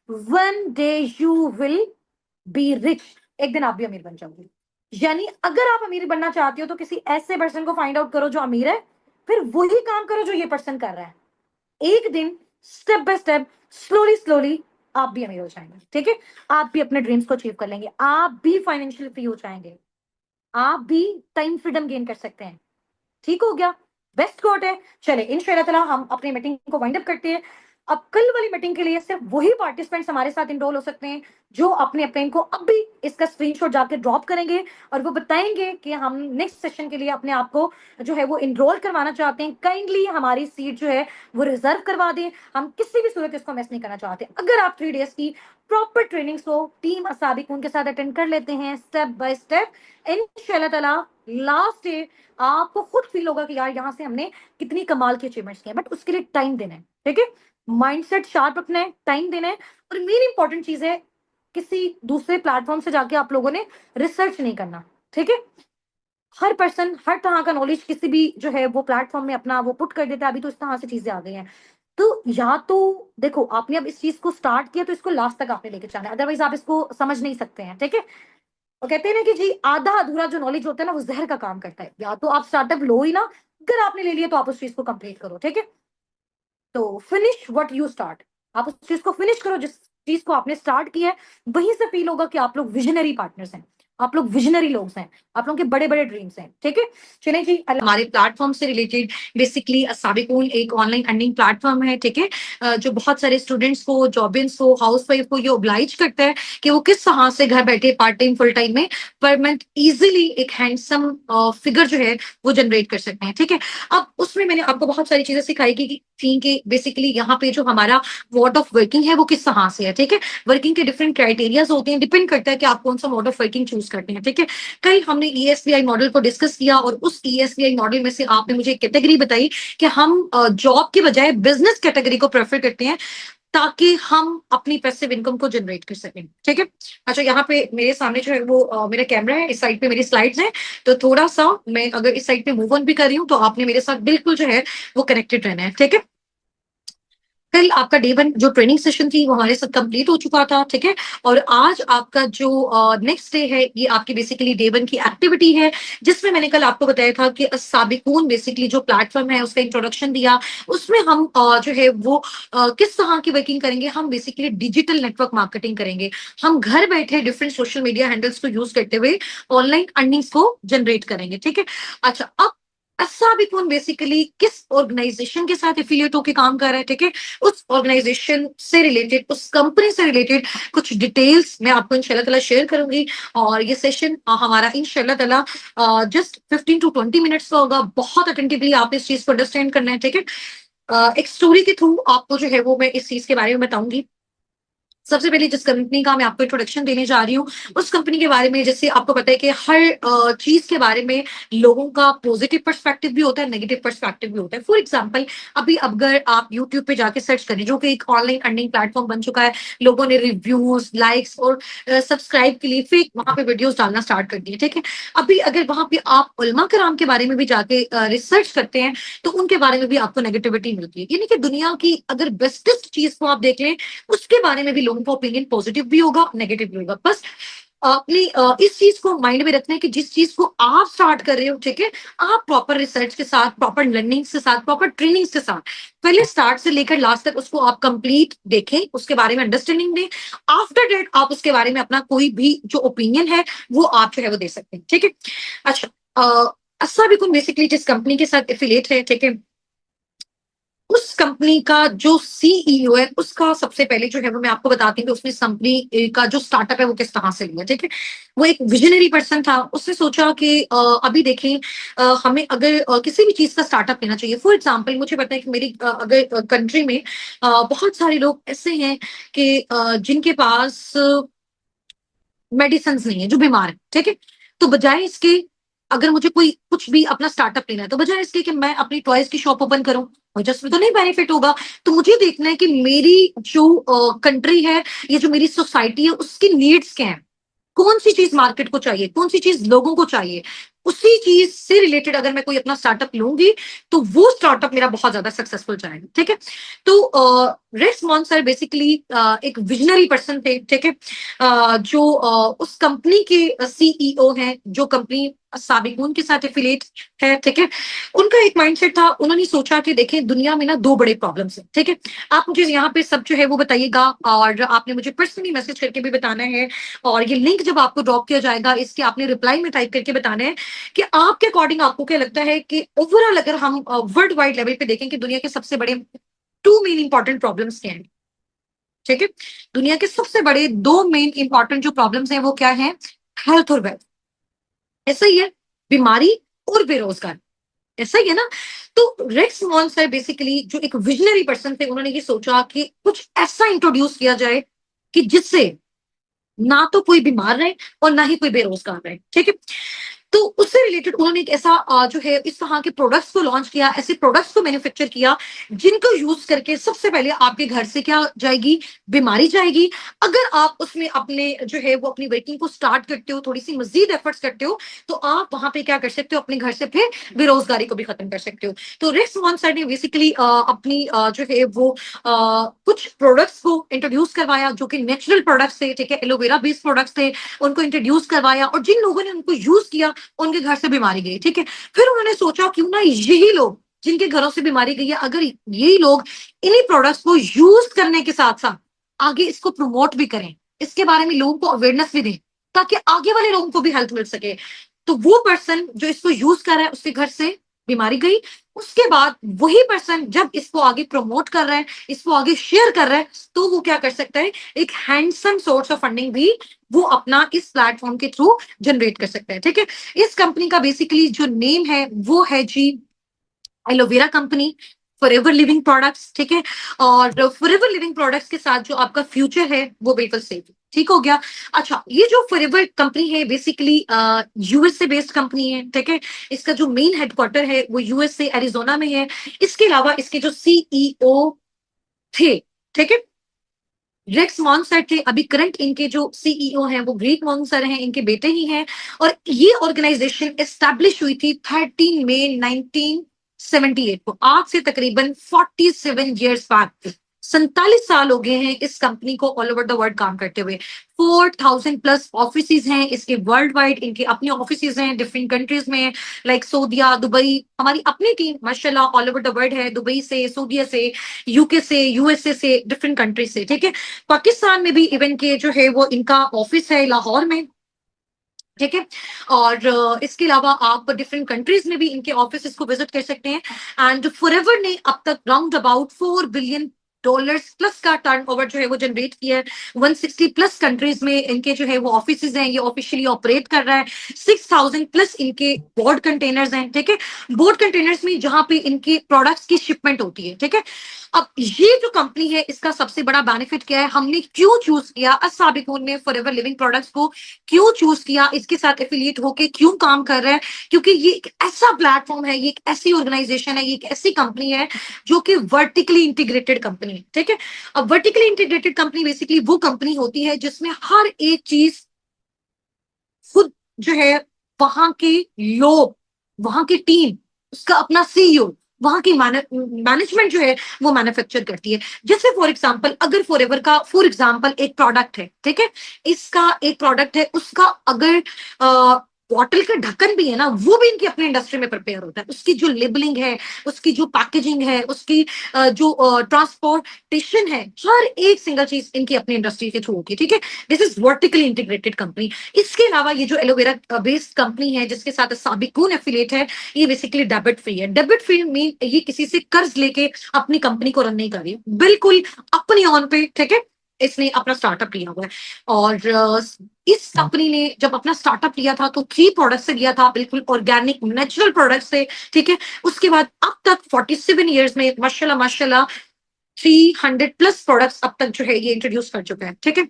One day you will be rich. एक दिन आप भी अमीर बन जाओगे. यानी अगर आप अमीर बनना चाहते हो तो किसी ऐसे पर्सन को फाइंड आउट करो जो अमीर है, फिर वही काम करो जो ये पर्सन कर रहा है. एक दिन step by step, slowly slowly आप भी अमीर हो जाएंगे. ठीक है, आप भी अपने ड्रीम्स को अचीव कर लेंगे, आप भी फाइनेंशियल फ्री हो जाएंगे, आप भी टाइम फ्रीडम गेन कर सकते हैं. ठीक हो गया, बेस्ट कोट है. चले इंशाल्लाह हम अपनी मीटिंग को वाइंड अप करते हैं. अब कल वाली मीटिंग के लिए सिर्फ वही पार्टिसिपेंट्स हमारे साथ इनरोल हो सकते हैं जो अपने अपने को अब भी इसका स्क्रीनशॉट जाके ड्रॉप करेंगे और वो बताएंगे कि हम नेक्स्ट सेशन के लिए अपने आप को जो है वो इनरोल करवाना चाहते हैं. काइंडली हमारी सीट जो है वो रिजर्व करवा दें. हम किसी भी सूरत इसको मिस नहीं करना चाहते. अगर आप 3 डेज की प्रॉपर ट्रेनिंग्स को टीम असाबिक उनके साथ अटेंड कर लेते हैं स्टेप बाय स्टेप, इंशाल्लाह ताला लास्ट डे आपको खुद फील होगा कि यार यहाँ से हमने कितनी कमाल की अचीवमेंट्स की. बट उसके लिए टाइम देना है. ठीक है, माइंडसेट शार्प रखना है, टाइम देना है. और मेन इंपॉर्टेंट चीज है, किसी दूसरे प्लेटफॉर्म से जाके आप लोगों ने रिसर्च नहीं करना. ठीक है, हर पर्सन हर तरह का नॉलेज किसी भी जो है वो प्लेटफॉर्म में अपना वो पुट कर देता है. अभी तो इस तरह से चीजें आ गई हैं. तो या तो देखो, आपने अब इस चीज को स्टार्ट किया तो इसको लास्ट तक आपने लेके जाना है, अदरवाइज आप इसको समझ नहीं सकते हैं. ठीक है, और कहते हैं ना कि जी आधा अधूरा जो नॉलेज होता है ना वो जहर का काम करता है. या तो आप स्टार्टअप लो ही ना, अगर आपने ले लिया तो आप उस चीज को कंप्लीट करो. ठीक है, तो फिनिश व्हाट यू स्टार्ट. आप उस चीज को फिनिश करो जिस चीज को आपने स्टार्ट किया है. वहीं से फील होगा कि आप लोग विजनरी पार्टनर्स हैं, आप लोग विजनरी लोग हैं, आप लोगों के बड़े बड़े ड्रीम्स हैं. ठीक है, चलें जी. हमारे प्लेटफॉर्म से रिलेटेड बेसिकली साबिकून एक ऑनलाइन अर्निंग प्लेटफॉर्म है. ठीक है, जो बहुत सारे स्टूडेंट्स को, जॉबिन्स को, हाउसवाइफ को ये ओब्लाइज करता है कि वो किस तरह से घर बैठे पार्ट टाइम फुल टाइम में पर मंथ इजिली एक हैंडसम फिगर जो है वो जनरेट कर सकते हैं. ठीक है, अब उसमें मैंने आपको बहुत सारी चीजें सिखाई थी कि बेसिकली यहाँ पे जो हमारा मोड ऑफ वर्किंग है वो किस तरह से है. ठीक है, वर्किंग के डिफरेंट क्राइटेरियाज होते हैं, डिपेंड करता है कि आप कौन सा मोड ऑफ वर्किंग चूज करते हैं. ठीक है, कल हमने ईएसबीआई मॉडल को डिस्कस किया और उस ईएसबीआई मॉडल में से आपने मुझे कैटेगरी बताई कि हम जॉब के बजाय बिजनेस कैटेगरी को प्रेफर करते हैं ताकि हम अपनी पैसिव इनकम को जनरेट कर सकें. ठीक है, अच्छा यहाँ पे मेरे सामने जो है वो मेरा कैमरा है, इस साइड पे मेरी स्लाइड्स हैं, तो थोड़ा सा मैं अगर इस साइड पे मूव ऑन भी कर रही हूँ तो आपने मेरे साथ बिल्कुल जो है वो कनेक्टेड रहना है. ठीक है, कल आपका डे 1 जो ट्रेनिंग सेशन थी वो हमारे साथ कंप्लीट हो चुका था. ठीक है, और आज आपका जो नेक्स्ट डे है ये आपकी बेसिकली डे 1 की एक्टिविटी है, जिसमें मैंने कल आपको बताया था कि साबिकून बेसिकली जो प्लेटफॉर्म है उसका इंट्रोडक्शन दिया. उसमें हम जो है वो किस तरह की वर्किंग करेंगे. हम बेसिकली डिजिटल नेटवर्क मार्केटिंग करेंगे. हम घर बैठे डिफरेंट सोशल मीडिया हैंडल्स को यूज करते हुए ऑनलाइन अर्निंग्स को जनरेट करेंगे. ठीक है, अच्छा अब साबिकून बेसिकली किस ऑर्गेनाइजेशन के साथ एफिलिएट होकर काम कर रहा है. ठीक है, उस ऑर्गेनाइजेशन से रिलेटेड, उस कंपनी से रिलेटेड कुछ डिटेल्स मैं आपको इंशाल्लाह ताला शेयर करूंगी. और ये सेशन हमारा इंशाल्लाह ताला जस्ट 15 to 20 मिनट्स का होगा. बहुत अटेंटिवली आप इस चीज को अंडरस्टैंड करना है. ठीक है, एक स्टोरी के थ्रू आपको जो है वो मैं इस चीज के बारे में बताऊंगी. सबसे पहले जिस कंपनी का मैं आपको इंट्रोडक्शन देने जा रही हूँ उस कंपनी के बारे में, जैसे आपको पता है कि हर चीज के बारे में लोगों का पॉजिटिव पर्सपेक्टिव भी होता है, नेगेटिव पर्सपेक्टिव भी होता है. फॉर एग्जांपल अभी अगर आप यूट्यूब पे जाके सर्च करें, जो कि एक ऑनलाइन अर्निंग प्लेटफॉर्म बन चुका है, लोगों ने रिव्यूज, लाइक्स और सब्सक्राइब के लिए फेक वहां पे वीडियोस डालना स्टार्ट कर दिए. ठीक है, अभी अगर वहां पे आप उलमा कराम के बारे में भी जाके रिसर्च करते हैं तो उनके बारे में भी आपको नेगेटिविटी मिलती है. यानी कि दुनिया की अगर बेस्टेस्ट चीज को आप देख लें उसके बारे में भी लोगों का ओपिनियन पॉजिटिव भी होगा, नेगेटिव भी होगा. बस अपनी इस चीज को माइंड में रखना है कि जिस चीज को आप स्टार्ट कर रहे हो, ठीक है, आप प्रॉपर रिसर्च के साथ, प्रॉपर लर्निंग के साथ, प्रॉपर ट्रेनिंग के साथ पहले स्टार्ट से लेकर लास्ट तक उसको आप कंप्लीट देखें, उसके बारे में अंडरस्टैंडिंग दें. आफ्टर डेट आप उसके बारे में अपना कोई भी जो ओपिनियन है वो आप जो है वो दे सकते हैं. ठीक है, अच्छा अस्सा बिकुन बेसिकली जिस कंपनी के साथ एफिलिएट है, ठीक है, उस कंपनी का जो सीईओ है उसका सबसे पहले जो है वो मैं आपको बताती हूँ कि उसने कंपनी का जो स्टार्टअप है वो किस तरह से लिया. ठीक है, वो एक विजनरी पर्सन था. उसने सोचा कि अभी देखें हमें अगर किसी भी चीज का स्टार्टअप लेना चाहिए. फॉर एग्जांपल मुझे पता है कि मेरी अगर कंट्री में बहुत सारे लोग ऐसे हैं कि जिनके पास मेडिसिन नहीं है, जो बीमार है. ठीक है, तो बजाय इसके अगर मुझे कोई कुछ भी अपना स्टार्टअप लेना है तो बजाय इसके कि मैं अपनी टॉयज की शॉप ओपन करूं, मुझे इसमें तो नहीं बेनिफिट होगा. तो मुझे देखना है कि मेरी जो कंट्री है, ये जो मेरी सोसाइटी है, उसकी नीड्स क्या है, कौन सी चीज मार्केट को चाहिए, कौन सी चीज लोगों को चाहिए, उसी चीज से रिलेटेड अगर मैं कोई अपना स्टार्टअप लूंगी तो वो स्टार्टअप मेरा बहुत ज्यादा सक्सेसफुल जाएगा। ठीक है, तो रेक्स मॉन सर बेसिकली एक विजनरी पर्सन थे। ठीक है, जो उस कंपनी के सीईओ हैं, जो कंपनी साबिकून के साथ एफिलिएट है। ठीक है, उनका एक माइंडसेट था, उन्होंने सोचा कि देखें दुनिया में ना दो बड़े प्रॉब्लम्स हैं। ठीक है, आप मुझे यहाँ पे सब जो है वो बताइएगा, और आपने मुझे पर्सनली मैसेज करके भी बताना है, और ये लिंक जब आपको ड्रॉप किया जाएगा इसके आपने रिप्लाई में टाइप करके बताना है कि आपके अकॉर्डिंग आपको क्या लगता है कि ओवरऑल अगर हम वर्ल्ड वाइड लेवल पे देखें कि दुनिया के सबसे बड़े टू मेन इंपॉर्टेंट प्रॉब्लम्स क्या हैं। ठीक है, दुनिया के सबसे बड़े दो मेन इंपॉर्टेंट जो प्रॉब्लम्स हैं वो क्या है, हेल्थ और वेल्थ। ऐसा ही है, बीमारी और बेरोजगार, ऐसा ही है ना। तो रेक्स मॉन सर बेसिकली जो एक विजनरी पर्सन थे, उन्होंने ये सोचा कि कुछ ऐसा इंट्रोड्यूस किया जाए कि जिससे ना तो कोई बीमार रहे और ना ही कोई बेरोजगार रहे। ठीक है, तो उससे रिलेटेड उन्होंने एक ऐसा जो है इस तरह के प्रोडक्ट्स को लॉन्च किया, ऐसे प्रोडक्ट्स को मैन्युफैक्चर किया जिनको यूज करके सबसे पहले आपके घर से क्या जाएगी, बीमारी जाएगी। अगर आप उसमें अपने जो है वो अपनी वर्किंग को स्टार्ट करते हो, थोड़ी सी मजीद एफर्ट्स करते हो, तो आप वहां पे क्या कर सकते हो, अपने घर से फिर बेरोजगारी को भी खत्म कर सकते हो। तो रेक्स मॉन सर ने बेसिकली अपनी जो है वो कुछ प्रोडक्ट्स को इंट्रोड्यूस करवाया जो कि नेचुरल प्रोडक्ट्स थे। ठीक है, एलोवेरा बेस्ड प्रोडक्ट्स थे, उनको इंट्रोड्यूस करवाया, और जिन लोगों ने उनको यूज किया उनके घर से बीमारी गई। ठीक है, फिर उन्होंने सोचा क्यों ना यही लोग जिनके घरों से बीमारी गई है, अगर यही लोग इन्हीं प्रोडक्ट्स को यूज करने के साथ साथ आगे इसको प्रमोट भी करें, इसके बारे में लोगों को अवेयरनेस भी दें, ताकि आगे वाले लोगों को भी हेल्थ मिल सके। तो वो पर्सन जो इसको यूज कर रहा है उसके घर से बीमारी गई। उसके बाद वही पर्सन जब इसको आगे प्रमोट कर रहा है, इसको आगे शेयर कर रहा है, तो वो क्या कर सकता है, एक हैंडसम सोर्स ऑफ फंडिंग भी वो अपना इस प्लेटफॉर्म के थ्रू जनरेट कर सकता है। ठीक है, इस कंपनी का बेसिकली जो नेम है वो है जी aloe vera company, forever living products. ठीक है, और फॉरएवर लिविंग प्रोडक्ट्स के साथ जो आपका फ्यूचर है वो बिल्कुल सेफ है। ठीक हो गया। अच्छा, ये जो फॉरएवर कंपनी है बेसिकली यूएसए बेस्ड कंपनी है। ठीक है, इसका जो मेन हेडक्वार्टर है वो यूएसए एरिजोना में है। इसके अलावा इसके जो सीईओ थे, ठीक है, रेक्स मॉन्सर थे, अभी करंट इनके जो सीईओ हैं वो ग्रेग मॉन्सर हैं, इनके बेटे ही हैं। और ये ऑर्गेनाइजेशन एस्टैब्लिश हुई थी 13 मई 1978 को, आज से तकरीबन 47 ईयर्स बाद। 47 साल हो गए हैं इस कंपनी को ऑल ओवर द वर्ल्ड काम करते हुए। 4000+ ऑफिस हैं इसके वर्ल्ड वाइड, इनके अपने ऑफिस हैं डिफरेंट कंट्रीज में, लाइक सऊदीया, दुबई। हमारी अपनी टीम माशाल्लाह ऑल ओवर द वर्ल्ड है, दुबई से, सऊदीया से, यूके से, यूएसए से, डिफरेंट कंट्रीज से। ठीक है, पाकिस्तान में भी इवन के जो है वो इनका ऑफिस है लाहौर में। ठीक है, और इसके अलावा आप डिफरेंट कंट्रीज में भी इनके ऑफिस को विजिट कर सकते हैं। एंड फॉरएवर ने अब तक राउंड अबाउट $4 बिलियन प्लस का टर्नओवर जो है वो जनरेट किया है। 160+ कंट्रीज में इनके जो है वो ऑफिस हैं, ये ऑफिशियली ऑपरेट कर रहा है। 6000+ इनके बोर्ड कंटेनर्स हैं। ठीक है, बोर्ड कंटेनर्स में जहां पे इनके प्रोडक्ट्स की शिपमेंट होती है। ठीक है, अब ये जो कंपनी है इसका सबसे बड़ा बेनिफिट क्या है, हमने क्यों चूज किया अस्साबिकून ने फॉरएवर लिविंग प्रोडक्ट्स को, क्यों चूज किया, इसके साथ एफिलिएट होके क्यों काम कर रहा है, क्योंकि ये एक ऐसा प्लेटफॉर्म है, ये एक ऐसी ऑर्गेनाइजेशन है, ये एक ऐसी कंपनी है जो कि वर्टिकली इंटीग्रेटेड कंपनी है। ठीक है, अब वर्टिकली इंटीग्रेटेड कंपनी बेसिकली वो कंपनी होती है जिसमें हर एक चीज खुद जो है, वहां के लोग, वहां की टीम, उसका अपना सीईओ, वहां की मैनेजमेंट जो है वो मैन्युफैक्चर करती है। जैसे फॉर एग्जांपल अगर फॉरएवर का फॉर एग्जांपल एक प्रोडक्ट है, ठीक है, इसका एक प्रोडक्ट है, उसका अगर बॉटल का ढक्कन भी है ना, वो भी इनकी अपनी इंडस्ट्री में प्रिपेयर होता है। उसकी जो लेबलिंग है, उसकी जो पैकेजिंग है, उसकी जो ट्रांसपोर्टेशन है, हर एक सिंगल चीज इनकी अपनी इंडस्ट्री के थ्रू होती है। ठीक है, this is vertically integrated company. इसके अलावा ये जो एलोवेरा बेस्ड कंपनी है जिसके साथ साबिकून एफिलिएट है, ये बेसिकली डेबिट फ्री है। डेबिट फ्री मीन ये किसी से कर्ज लेके अपनी कंपनी को रन नहीं कर रही है, बिल्कुल अपनी ऑन पे। ठीक है, इसने अपना स्टार्टअप लिया हुआ है। और इस कंपनी ने जब अपना स्टार्टअप लिया था तो 3 प्रोडक्ट से लिया था, बिल्कुल ऑर्गेनिक नेचुरल प्रोडक्ट से। ठीक है, उसके बाद अब तक 47 ईयर्स में माशाल्लाह माशाल्लाह 300+ प्रोडक्ट्स अब तक जो है ये इंट्रोड्यूस कर चुका है। ठीक है,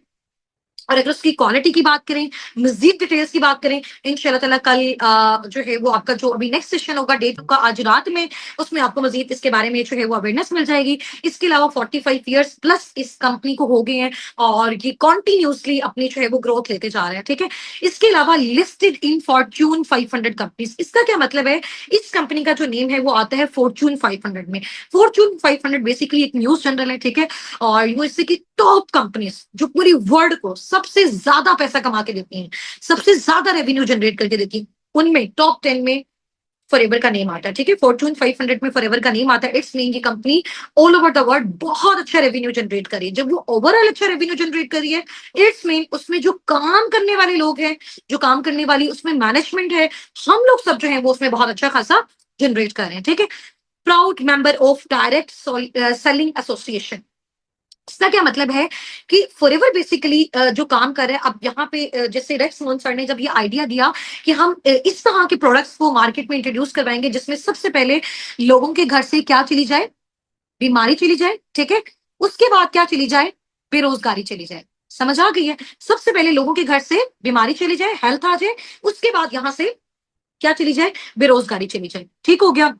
और अगर उसकी क्वालिटी की बात करें, मजीद डिटेल्स की बात करें, इंशाल्लाह ताला कल जो है वो आपका जो अभी नेक्स्ट सेशन होगा डेट का आज रात में, उसमें आपको मजीद इसके बारे में जो है वो अवेयरनेस मिल जाएगी। इसके अलावा 45 ईयर्स प्लस इस कंपनी को हो गए हैं और ये कॉन्टिन्यूसली अपनी जो है वो ग्रोथ लेते जा रहे हैं, ठीक है। इसके अलावा लिस्टेड इन फॉर्च्यून 500 कंपनीज, इसका क्या मतलब है, इस कंपनी का जो नेम है वो आता है फॉर्च्यून 500 में। फॉर्च्यून 500 बेसिकली एक न्यूज जनरल है, ठीक है, और यूएसए की टॉप कंपनीज जो पूरी वर्ल्ड को सबसे ज्यादा पैसा कमा के देती हैं, सबसे ज्यादा रेवेन्यू जनरेट करके देती हैं, उनमें टॉप 10 में फॉरएवर का नेम आता है, ठीक है। फॉर्च्यून 500 में फॉरएवर का नेम आता है। इट्स मीन की company all over the world बहुत अच्छा रेवेन्यू जनरेट करी है। जब वो ओवरऑल अच्छा रेवेन्यू जनरेट करी है, इट्स मीन उसमें जो काम करने वाले लोग हैं, जो काम करने वाली उसमें मैनेजमेंट है, हम लोग सब जो है वो उसमें बहुत अच्छा खासा जनरेट कर रहे हैं, ठीक है। Proud member of direct selling association, इसका क्या मतलब है कि फॉरएवर बेसिकली जो काम कर रहे हैं अब यहाँ पे जैसे रेक्स मोहन सर ने जब ये आइडिया दिया कि हम इस तरह के प्रोडक्ट्स को मार्केट में इंट्रोड्यूस करवाएंगे जिसमें सबसे पहले लोगों के घर से क्या चली जाए, बीमारी चली जाए, ठीक है, उसके बाद क्या चली जाए, बेरोजगारी चली जाए। समझ आ गई है, सबसे पहले लोगों के घर से बीमारी चली जाए, हेल्थ आ जाए, उसके बाद यहां से क्या चली जाए, बेरोजगारी चली जाए, ठीक हो गया।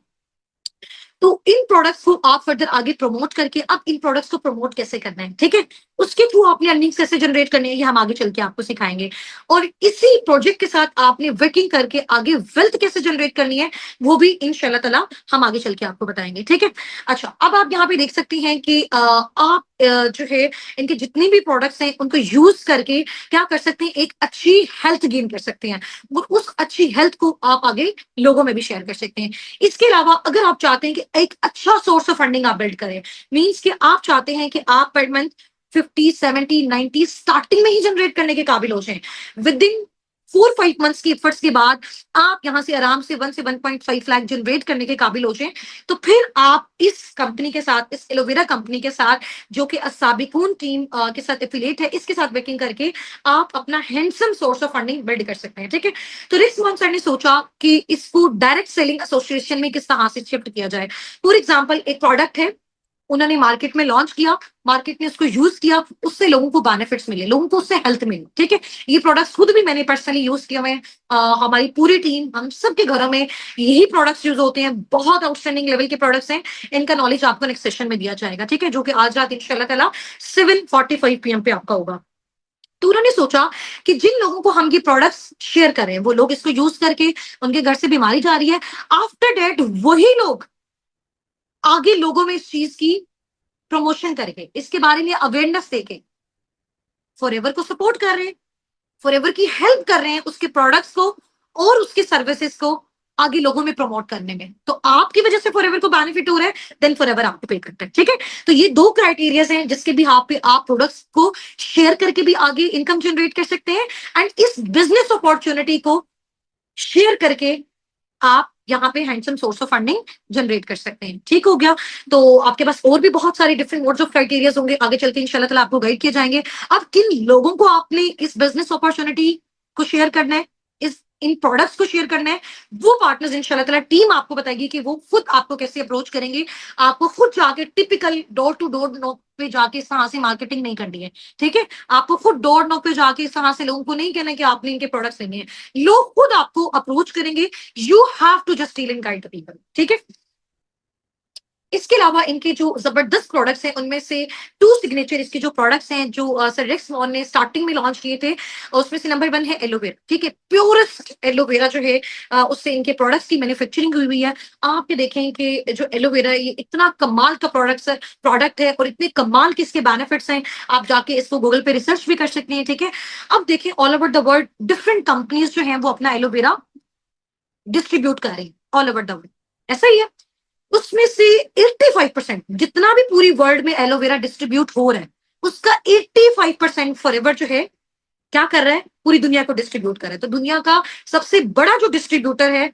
तो इन प्रोडक्ट्स को आप फर्दर आगे प्रमोट करके अब इन प्रोडक्ट्स को प्रमोट कैसे करना है, ठीक है, उसके थ्रू आपने अर्निंग्स कैसे जनरेट करनी है, ये हम आगे चल के आपको सिखाएंगे। और इसी प्रोजेक्ट के साथ आपने वर्किंग करके आगे वेल्थ कैसे जनरेट करनी है, वो भी इंशाल्लाह ताला हम आगे चल के आपको बताएंगे, ठीक है। अच्छा, अब आप यहाँ पे देख सकती हैं कि आप जो है इनके जितने भी प्रोडक्ट्स हैं उनको यूज करके क्या कर सकते हैं, एक अच्छी हेल्थ गेन कर सकते हैं और उस अच्छी हेल्थ को आप आगे लोगों में भी शेयर कर सकते हैं। इसके अलावा अगर आप चाहते हैं कि एक अच्छा सोर्स ऑफ फंडिंग आप बिल्ड करें, मींस कि आप चाहते हैं कि आप पर मंथ 50, 70, 90 स्टार्टिंग में ही जनरेट करने के काबिल हो जाएं, विद इन 4-5 मंथ्स की एफर्ट्स के बाद आप यहां से आराम से 1 से 1.5 लाख जनरेट करने के काबिल हो जाएं, तो फिर आप इस कंपनी के साथ, इस एलोवेरा कंपनी के साथ जो कि असाबिकून टीम के साथ एफिलिएट है, इसके साथ वर्किंग करके आप अपना handsome source of funding build कर सकते हैं, ठीक है। तो रिस्क मोहन सर ने सोचा कि इसको डायरेक्ट सेलिंग एसोसिएशन में किस तरह से शिफ्ट किया जाए। फॉर एग्जाम्पल एक प्रोडक्ट है, उन्होंने मार्केट में लॉन्च किया, मार्केट ने उसको यूज किया, उससे लोगों को बेनिफिट्स मिले, लोगों को उससे हेल्थ मिली, ठीक है। ये प्रोडक्ट्स खुद भी मैंने पर्सनली यूज किए हुए हैं, हमारी पूरी टीम, हम सबके घरों में यही प्रोडक्ट्स यूज होते हैं, बहुत आउटस्टैंडिंग लेवल के प्रोडक्ट्स हैं। इनका नॉलेज आपको नेक्स्ट सेशन में दिया जाएगा, ठीक है, जो कि आज रात इंशाल्लाह ताला 7:45 PM पे आपका होगा। तो उन्होंने सोचा कि जिन लोगों को हम ये प्रोडक्ट्स शेयर करें, वो लोग इसको यूज करके उनके घर से बीमारी जा रही है, आफ्टर डेट वही लोग आगे लोगों में इस चीज की प्रमोशन करके, इसके बारे में अवेयरनेस देके फॉरएवर को सपोर्ट कर रहे हैं, फॉरएवर की हेल्प कर रहे हैं उसके प्रोडक्ट्स को और उसके सर्विसेज को आगे लोगों में प्रमोट करने में। तो आपकी वजह से फॉरएवर को बेनिफिट हो रहा है, देन फॉरएवर आपको पे करता है, ठीक है। तो ये दो क्राइटेरियाज हैं जिसके भी आप पे आप प्रोडक्ट्स को शेयर करके भी आगे इनकम जनरेट कर सकते हैं एंड इस बिजनेस अपॉर्चुनिटी को शेयर करके आप यहाँ पे handsome source of funding generate कर सकते हैं, ठीक हो गया। तो आपके पास और भी बहुत सारे डिफरेंट मोड्स ऑफ क्राइटेरियाज होंगे, आगे चल के इंशाल्लाह ताला आपको गाइड किए जाएंगे। अब किन लोगों को आपने इस बिजनेस अपॉर्चुनिटी को शेयर करना है, इस इन प्रोडक्ट्स को शेयर करना है, वो पार्टनर्स इंशाल्लाह ताला टीम आपको बताएगी कि वो खुद आपको कैसे अप्रोच करेंगे। आपको खुद जाके typical door to door knock पे जाके इस तरह से मार्केटिंग नहीं करनी है, ठीक है। आपको खुद डोर नॉक पे जाके इस तरह से लोगों को नहीं कहना कि आपने इनके प्रोडक्ट्स लेने हैं, लोग खुद आपको अप्रोच करेंगे। You have to just deal and guide the people, ठीक है। इसके अलावा इनके जो जबरदस्त प्रोडक्ट्स हैं उनमें से टू सिग्नेचर इसके जो प्रोडक्ट्स हैं जो सर रेक्स मॉन ने स्टार्टिंग में लॉन्च किए थे, उसमें से नंबर 1 है एलोवेरा, ठीक है, प्योरेस्ट एलोवेरा जो है उससे इनके प्रोडक्ट्स की मैन्युफैक्चरिंग हुई हुई है। आप ये देखें कि जो एलोवेरा ये इतना कमाल का प्रोडक्ट है और इतने कमाल के इसके बेनिफिट्स हैं, आप जाके इसको गूगल पे रिसर्च भी कर सकते हैं, ठीक है। अब देखें all over the world different companies जो है वो अपना एलोवेरा डिस्ट्रीब्यूट कर रही है ऑल ओवर द वर्ल्ड, ऐसा ही है। उसमें से 85% जितना भी पूरी वर्ल्ड में एलोवेरा डिस्ट्रीब्यूट हो रहा है उसका 85% फॉरएवर जो है क्या कर रहा है, पूरी दुनिया को डिस्ट्रीब्यूट कर रहा है। तो दुनिया का सबसे बड़ा जो डिस्ट्रीब्यूटर है,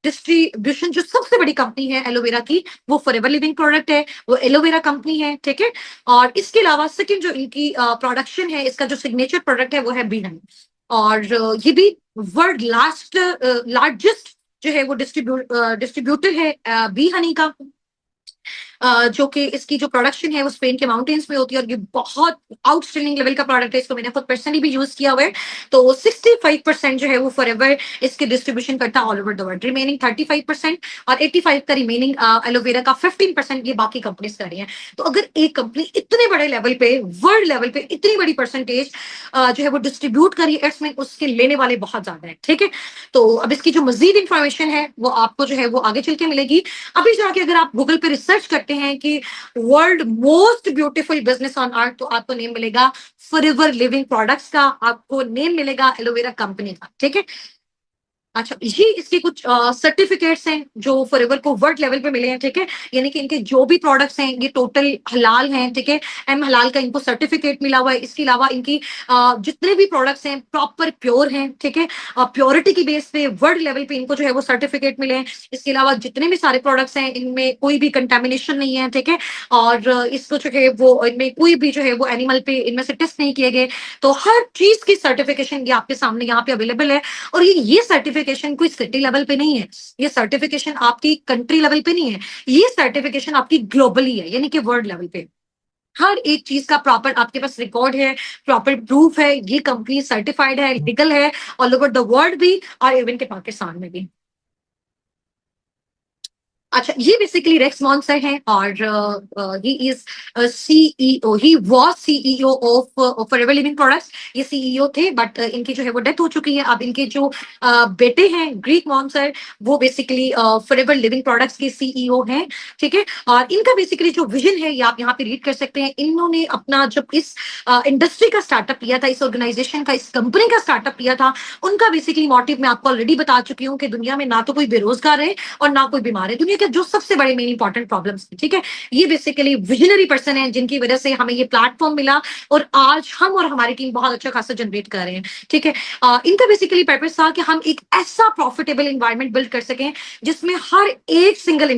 डिस्ट्रीब्यूशन जो सबसे बड़ी कंपनी है एलोवेरा की, वो फॉरएवर लिविंग प्रोडक्ट है, वो एलोवेरा कंपनी है, ठीक है। और इसके अलावा सेकंड जो इनकी प्रोडक्शन है, इसका जो सिग्नेचर प्रोडक्ट है वो है बी हनी, और ये भी वर्ल्ड लार्जेस्ट जो है वो डिस्ट्रीब्यूटर है बी हनी का। जो कि इसकी जो प्रोडक्शन है वो स्पेन के माउंटेन्स में होती है, और ये बहुत आउटस्टैंडिंग लेवल का प्रोडक्ट है। इसको मैंने खुद पर्सनली भी यूज किया हुआ है। तो 65% जो है वो फॉरएवर इसके डिस्ट्रीब्यूशन करता है all over the world. Remaining 35% और 85 का रिमेनिंग एलोवेरा का 15% ये बाकी कंपनीज कर रही हैं। तो अगर एक कंपनी इतने बड़े लेवल पे, वर्ल्ड लेवल पे इतनी बड़ी परसेंटेज जो है वो डिस्ट्रीब्यूट करी एड्स में, उसके लेने वाले बहुत ज्यादा है। ठीक है, तो अब इसकी जो मजीद इंफॉर्मेशन है वो आपको जो है वो आगे चल के मिलेगी। अभी जाके अगर आप गूगल पे रिसर्च करते हैं कि world most beautiful business on earth, तो आपको नेम मिलेगा फॉरएवर लिविंग प्रोडक्ट्स का, आपको नेम मिलेगा एलोवेरा कंपनी का। ठीक है, अच्छा, ये इसके कुछ सर्टिफिकेट्स हैं जो फॉरएवर को वर्ल्ड लेवल पे मिले हैं। ठीक है, यानी कि इनके जो भी प्रोडक्ट्स हैं ये टोटल हलाल हैं। ठीक है, एम हलाल का इनको सर्टिफिकेट मिला हुआ है। इसके अलावा इनकी जितने भी प्रोडक्ट्स हैं प्रॉपर प्योर हैं। ठीक है, प्योरिटी की बेस पे वर्ल्ड लेवल पे इनको जो है वो सर्टिफिकेट मिले हैं। इसके अलावा जितने भी सारे प्रोडक्ट्स हैं इनमें कोई भी कंटेमिनेशन नहीं है। ठीक है, और इसको जो है वो इनमें कोई भी जो है वो एनिमल पे इनमें से टेस्ट नहीं किए गए। तो हर चीज की सर्टिफिकेशन ये आपके सामने यहाँ पे अवेलेबल है। और ये सर्टिफिकेशन कोई सिटी लेवल पे नहीं है, ये सर्टिफिकेशन आपकी कंट्री लेवल पे नहीं है, ये सर्टिफिकेशन आपकी ग्लोबली है, यानी कि वर्ल्ड लेवल पे हर एक चीज का प्रॉपर आपके पास रिकॉर्ड है, प्रॉपर प्रूफ है। ये कंपनी सर्टिफाइड है, लीगल है ऑल ओवर द वर्ल्ड भी, और इवन के पाकिस्तान में भी। अच्छा, ये बेसिकली रेक्स मॉन्सर हैं, और he is CEO, he was CEO of forever living products. ये सीईओ थे, बट इनकी जो है वो डेथ हो चुकी है। अब इनके जो बेटे हैं ग्रीक मॉन्सर, वो बेसिकली फॉरएवर लिविंग प्रोडक्ट्स के सीईओ हैं। ठीक है, और इनका बेसिकली जो विजन है ये आप यहाँ पे रीड कर सकते हैं। इन्होंने अपना जब इस इंडस्ट्री का स्टार्टअप किया था, इस ऑर्गेनाइजेशन का, इस कंपनी का स्टार्टअप किया था, उनका बेसिकली मोटिव मैं आपको ऑलरेडी बता चुकी हूँ कि दुनिया में ना तो कोई बेरोजगार है और ना कोई बीमार है। दुनिया के जो सबसे बड़े मेन इंपॉर्टेंट प्रॉब्लम्स, ठीक है, ये बेसिकली विजनरी पर्सन है जिनकी वजह से हमें ये प्लेटफॉर्म मिला, और आज हम और हमारी टीम बहुत अच्छा खासा जनरेट कर रहे हैं। ठीक है, इनका बेसिकली पर्पस था कि हम एक ऐसा प्रॉफिटेबल इन्वायरमेंट बिल्ड कर सकें जिसमें हर एक सिंगल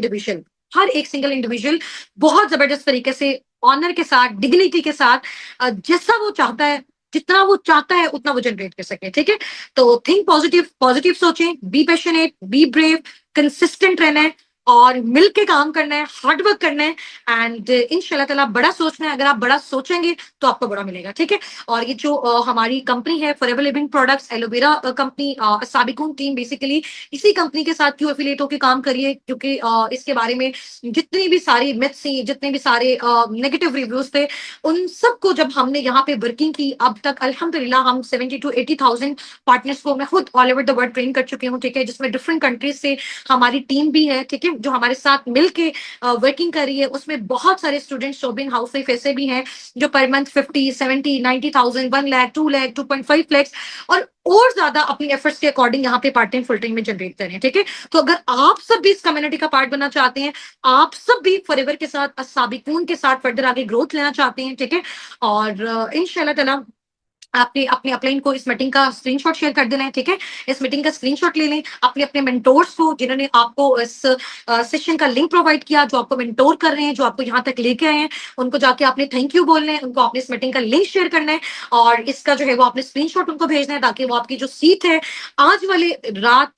इंडिविजुअल बहुत जबरदस्त तरीके से, ऑनर के साथ, डिग्निटी के साथ, जैसा वो चाहता है, जितना वो चाहता है उतना वो जनरेट कर सके। ठीक है, तो थिंक पॉजिटिव, पॉजिटिव सोचें, be passionate, be brave, consistent रहना है, और मिल के काम करना है, हार्ड वर्क करना है, एंड इंशाल्लाह ताला बड़ा सोचना है। अगर आप बड़ा सोचेंगे तो आपको बड़ा मिलेगा। ठीक है, और ये जो हमारी कंपनी है forever living products aloe vera company, Sabiqun team basically इसी कंपनी के साथ क्यों एफिलिएट होकर काम करिए, क्योंकि इसके बारे में जितनी भी सारी मिथ्स थी, जितने भी सारे नेगेटिव रिव्यूज थे, उन सबको जब हमने यहाँ पे वर्किंग की, अब तक अल्हम्दुलिल्लाह हम 70 to 80,000 पार्टनर्स को मैं खुद all over the world train कर चुकी हूँ। ठीक है, जिसमें डिफरेंट कंट्रीज से हमारी टीम भी है। ठीक है, जो हमारे साथ मिलके वर्किंग कर रही है, उसमें बहुत सारे स्टूडेंट्स, शोबिन हाउस वाइफ ऐसे भी हैं जो पर मंथ 50, 70, 90,000, 1 लाख, 2 लाख, 2.5 लाख और ज्यादा अपनी एफर्ट्स के अकॉर्डिंग यहाँ पे पार्ट टाइम फुल टाइम में जनरेट करें। ठीक है, तो अगर आप सब भी इस कम्युनिटी का पार्ट बनना चाहते हैं, आप सब भी फॉरएवर के साथ, साबिकून के साथ फर्दर आगे ग्रोथ लेना चाहते हैं, ठीक है, और इंशाल्लाह ताला आपने अपने अपलाइन को इस मीटिंग का स्क्रीनशॉट शेयर कर देना है। ठीक है, इस मीटिंग का स्क्रीनशॉट ले लें, अपने अपने मेंटोर्स को, जिन्होंने आपको इस सेशन का लिंक प्रोवाइड किया, जो आपको मेंटोर कर रहे हैं, जो आपको यहाँ तक लेके आए हैं, उनको जाके आपने थैंक यू बोलना है, उनको आपने इस मीटिंग का लिंक शेयर करना है, और इसका जो है वो आपने स्क्रीनशॉट उनको भेजना है, ताकि वो आपकी जो सीट है आज वाले रात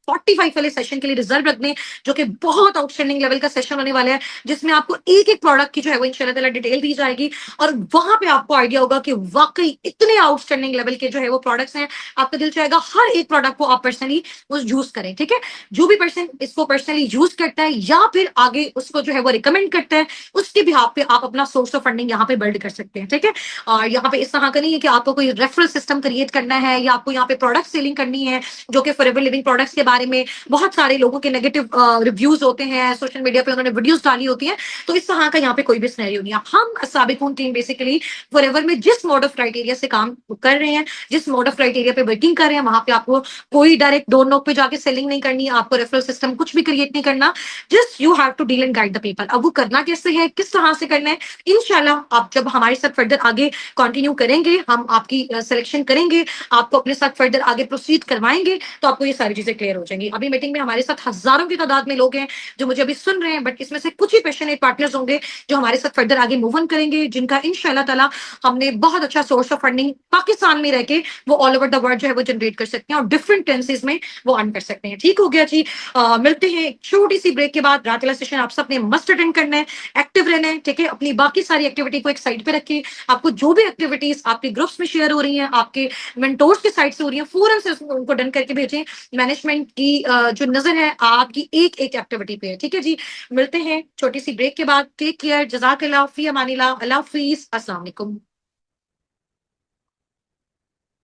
7:45 वाले सेशन के लिए रिजर्व रख दें, जो कि बहुत आउटस्टैंडिंग लेवल का सेशन होने वाला है, जिसमें आपको एक एक प्रोडक्ट की जो है वो इंशाल्लाह ताला डिटेल दी जाएगी, और वहां पे आपको आइडिया होगा कि वाकई इतने आउटस्टैंडिंग लेवल के जो है वो प्रोडक्ट्स हैं, आपका दिल चाहेगा हर एक प्रोडक्ट को आप पर्सनली यूज करें। ठीक है, जो भी पर्सन इसको पर्सनली यूज करता है या फिर आगे उसको जो है वो रिकमेंड करता है, उसके बिहाफ पे आप अपना सोर्स ऑफ फंडिंग यहाँ पे बिल्ड कर सकते हैं। ठीक है, और यहाँ पे इस तरह का नहीं है कि आपको कोई रेफरल सिस्टम क्रिएट करना है या आपको यहाँ पे प्रोडक्ट सेलिंग करनी है, जो कि फॉरएवर लिविंग प्रोडक्ट्स के बारे में बहुत सारे लोगों के नेगेटिव रिव्यूज होते हैं, सोशल मीडिया पे उन्होंने वीडियोस डाली होती हैं, तो इस तरह का यहाँ पे कोई भी सिनेरियो नहीं है। हम साबिकून टीम बेसिकली फॉरएवर में जिस मोड ऑफ क्राइटेरिया से काम कर रहे हैं, जिस मोड ऑफ क्राइटेरिया पे वर्किंग कर रहे हैं, वहां पे आपको कोई डायरेक्ट डोर नोक पे जाके सेलिंग नहीं करनी, आपको रेफरल सिस्टम कुछ भी क्रिएट नहीं करना, just you have to deal and guide the people. अब वो करना कैसे है, किस तरह से करना है, इंशाल्लाह आप जब हमारे साथ फर्दर आगे कंटिन्यू करेंगे, हम आपकी सिलेक्शन करेंगे, आपको अपने साथ फर्दर आगे प्रोसीड करवाएंगे, तो आपको ये सारी चीजें क्लियर हो हो जाएंगी। अभी मीटिंग में हमारे साथ हजारों की तादाद में लोग हैं जो मुझे अभी सुन रहे हैं, बट इसमें से कुछ ही पैशनेट पार्टनर्स होंगे जो हमारे साथ फर्दर आगे मूव ऑन करेंगे, जिनका इंशाल्लाह ताला हमने बहुत अच्छा सोर्स ऑफ फंडिंग पाकिस्तान में रह के वो ऑल ओवर द वर्ल्ड जो है वो जनरेट कर सकते हैं और डिफरेंट करेंसीज में वो अर्न कर सकते हैं। ठीक हो गया जी। मिलते हैं एक छोटी सी ब्रेक के बाद। रात वाला सेशन आप सबने मस्ट अटेंड करना है, एक्टिव रहना है, ठीक है। अपनी बाकी सारी एक्टिविटी को एक साइड पे रखिए। आपको जो भी एक्टिविटीज आपके ग्रुप्स में शेयर हो रही हैं, आपके मेंटोर्स के साइड से हो रही हैं, फौरन से उनको डन करके भेजें। मैनेजमेंट की जो नजर है आपकी एक एक एक्टिविटी पे है, ठीक है जी। मिलते हैं छोटी सी ब्रेक के बाद। टेक केयर, जजाकल्लाह, फी अमानिल्लाह, अल्लाह हाफिज, अस्सलाम वालेकुम।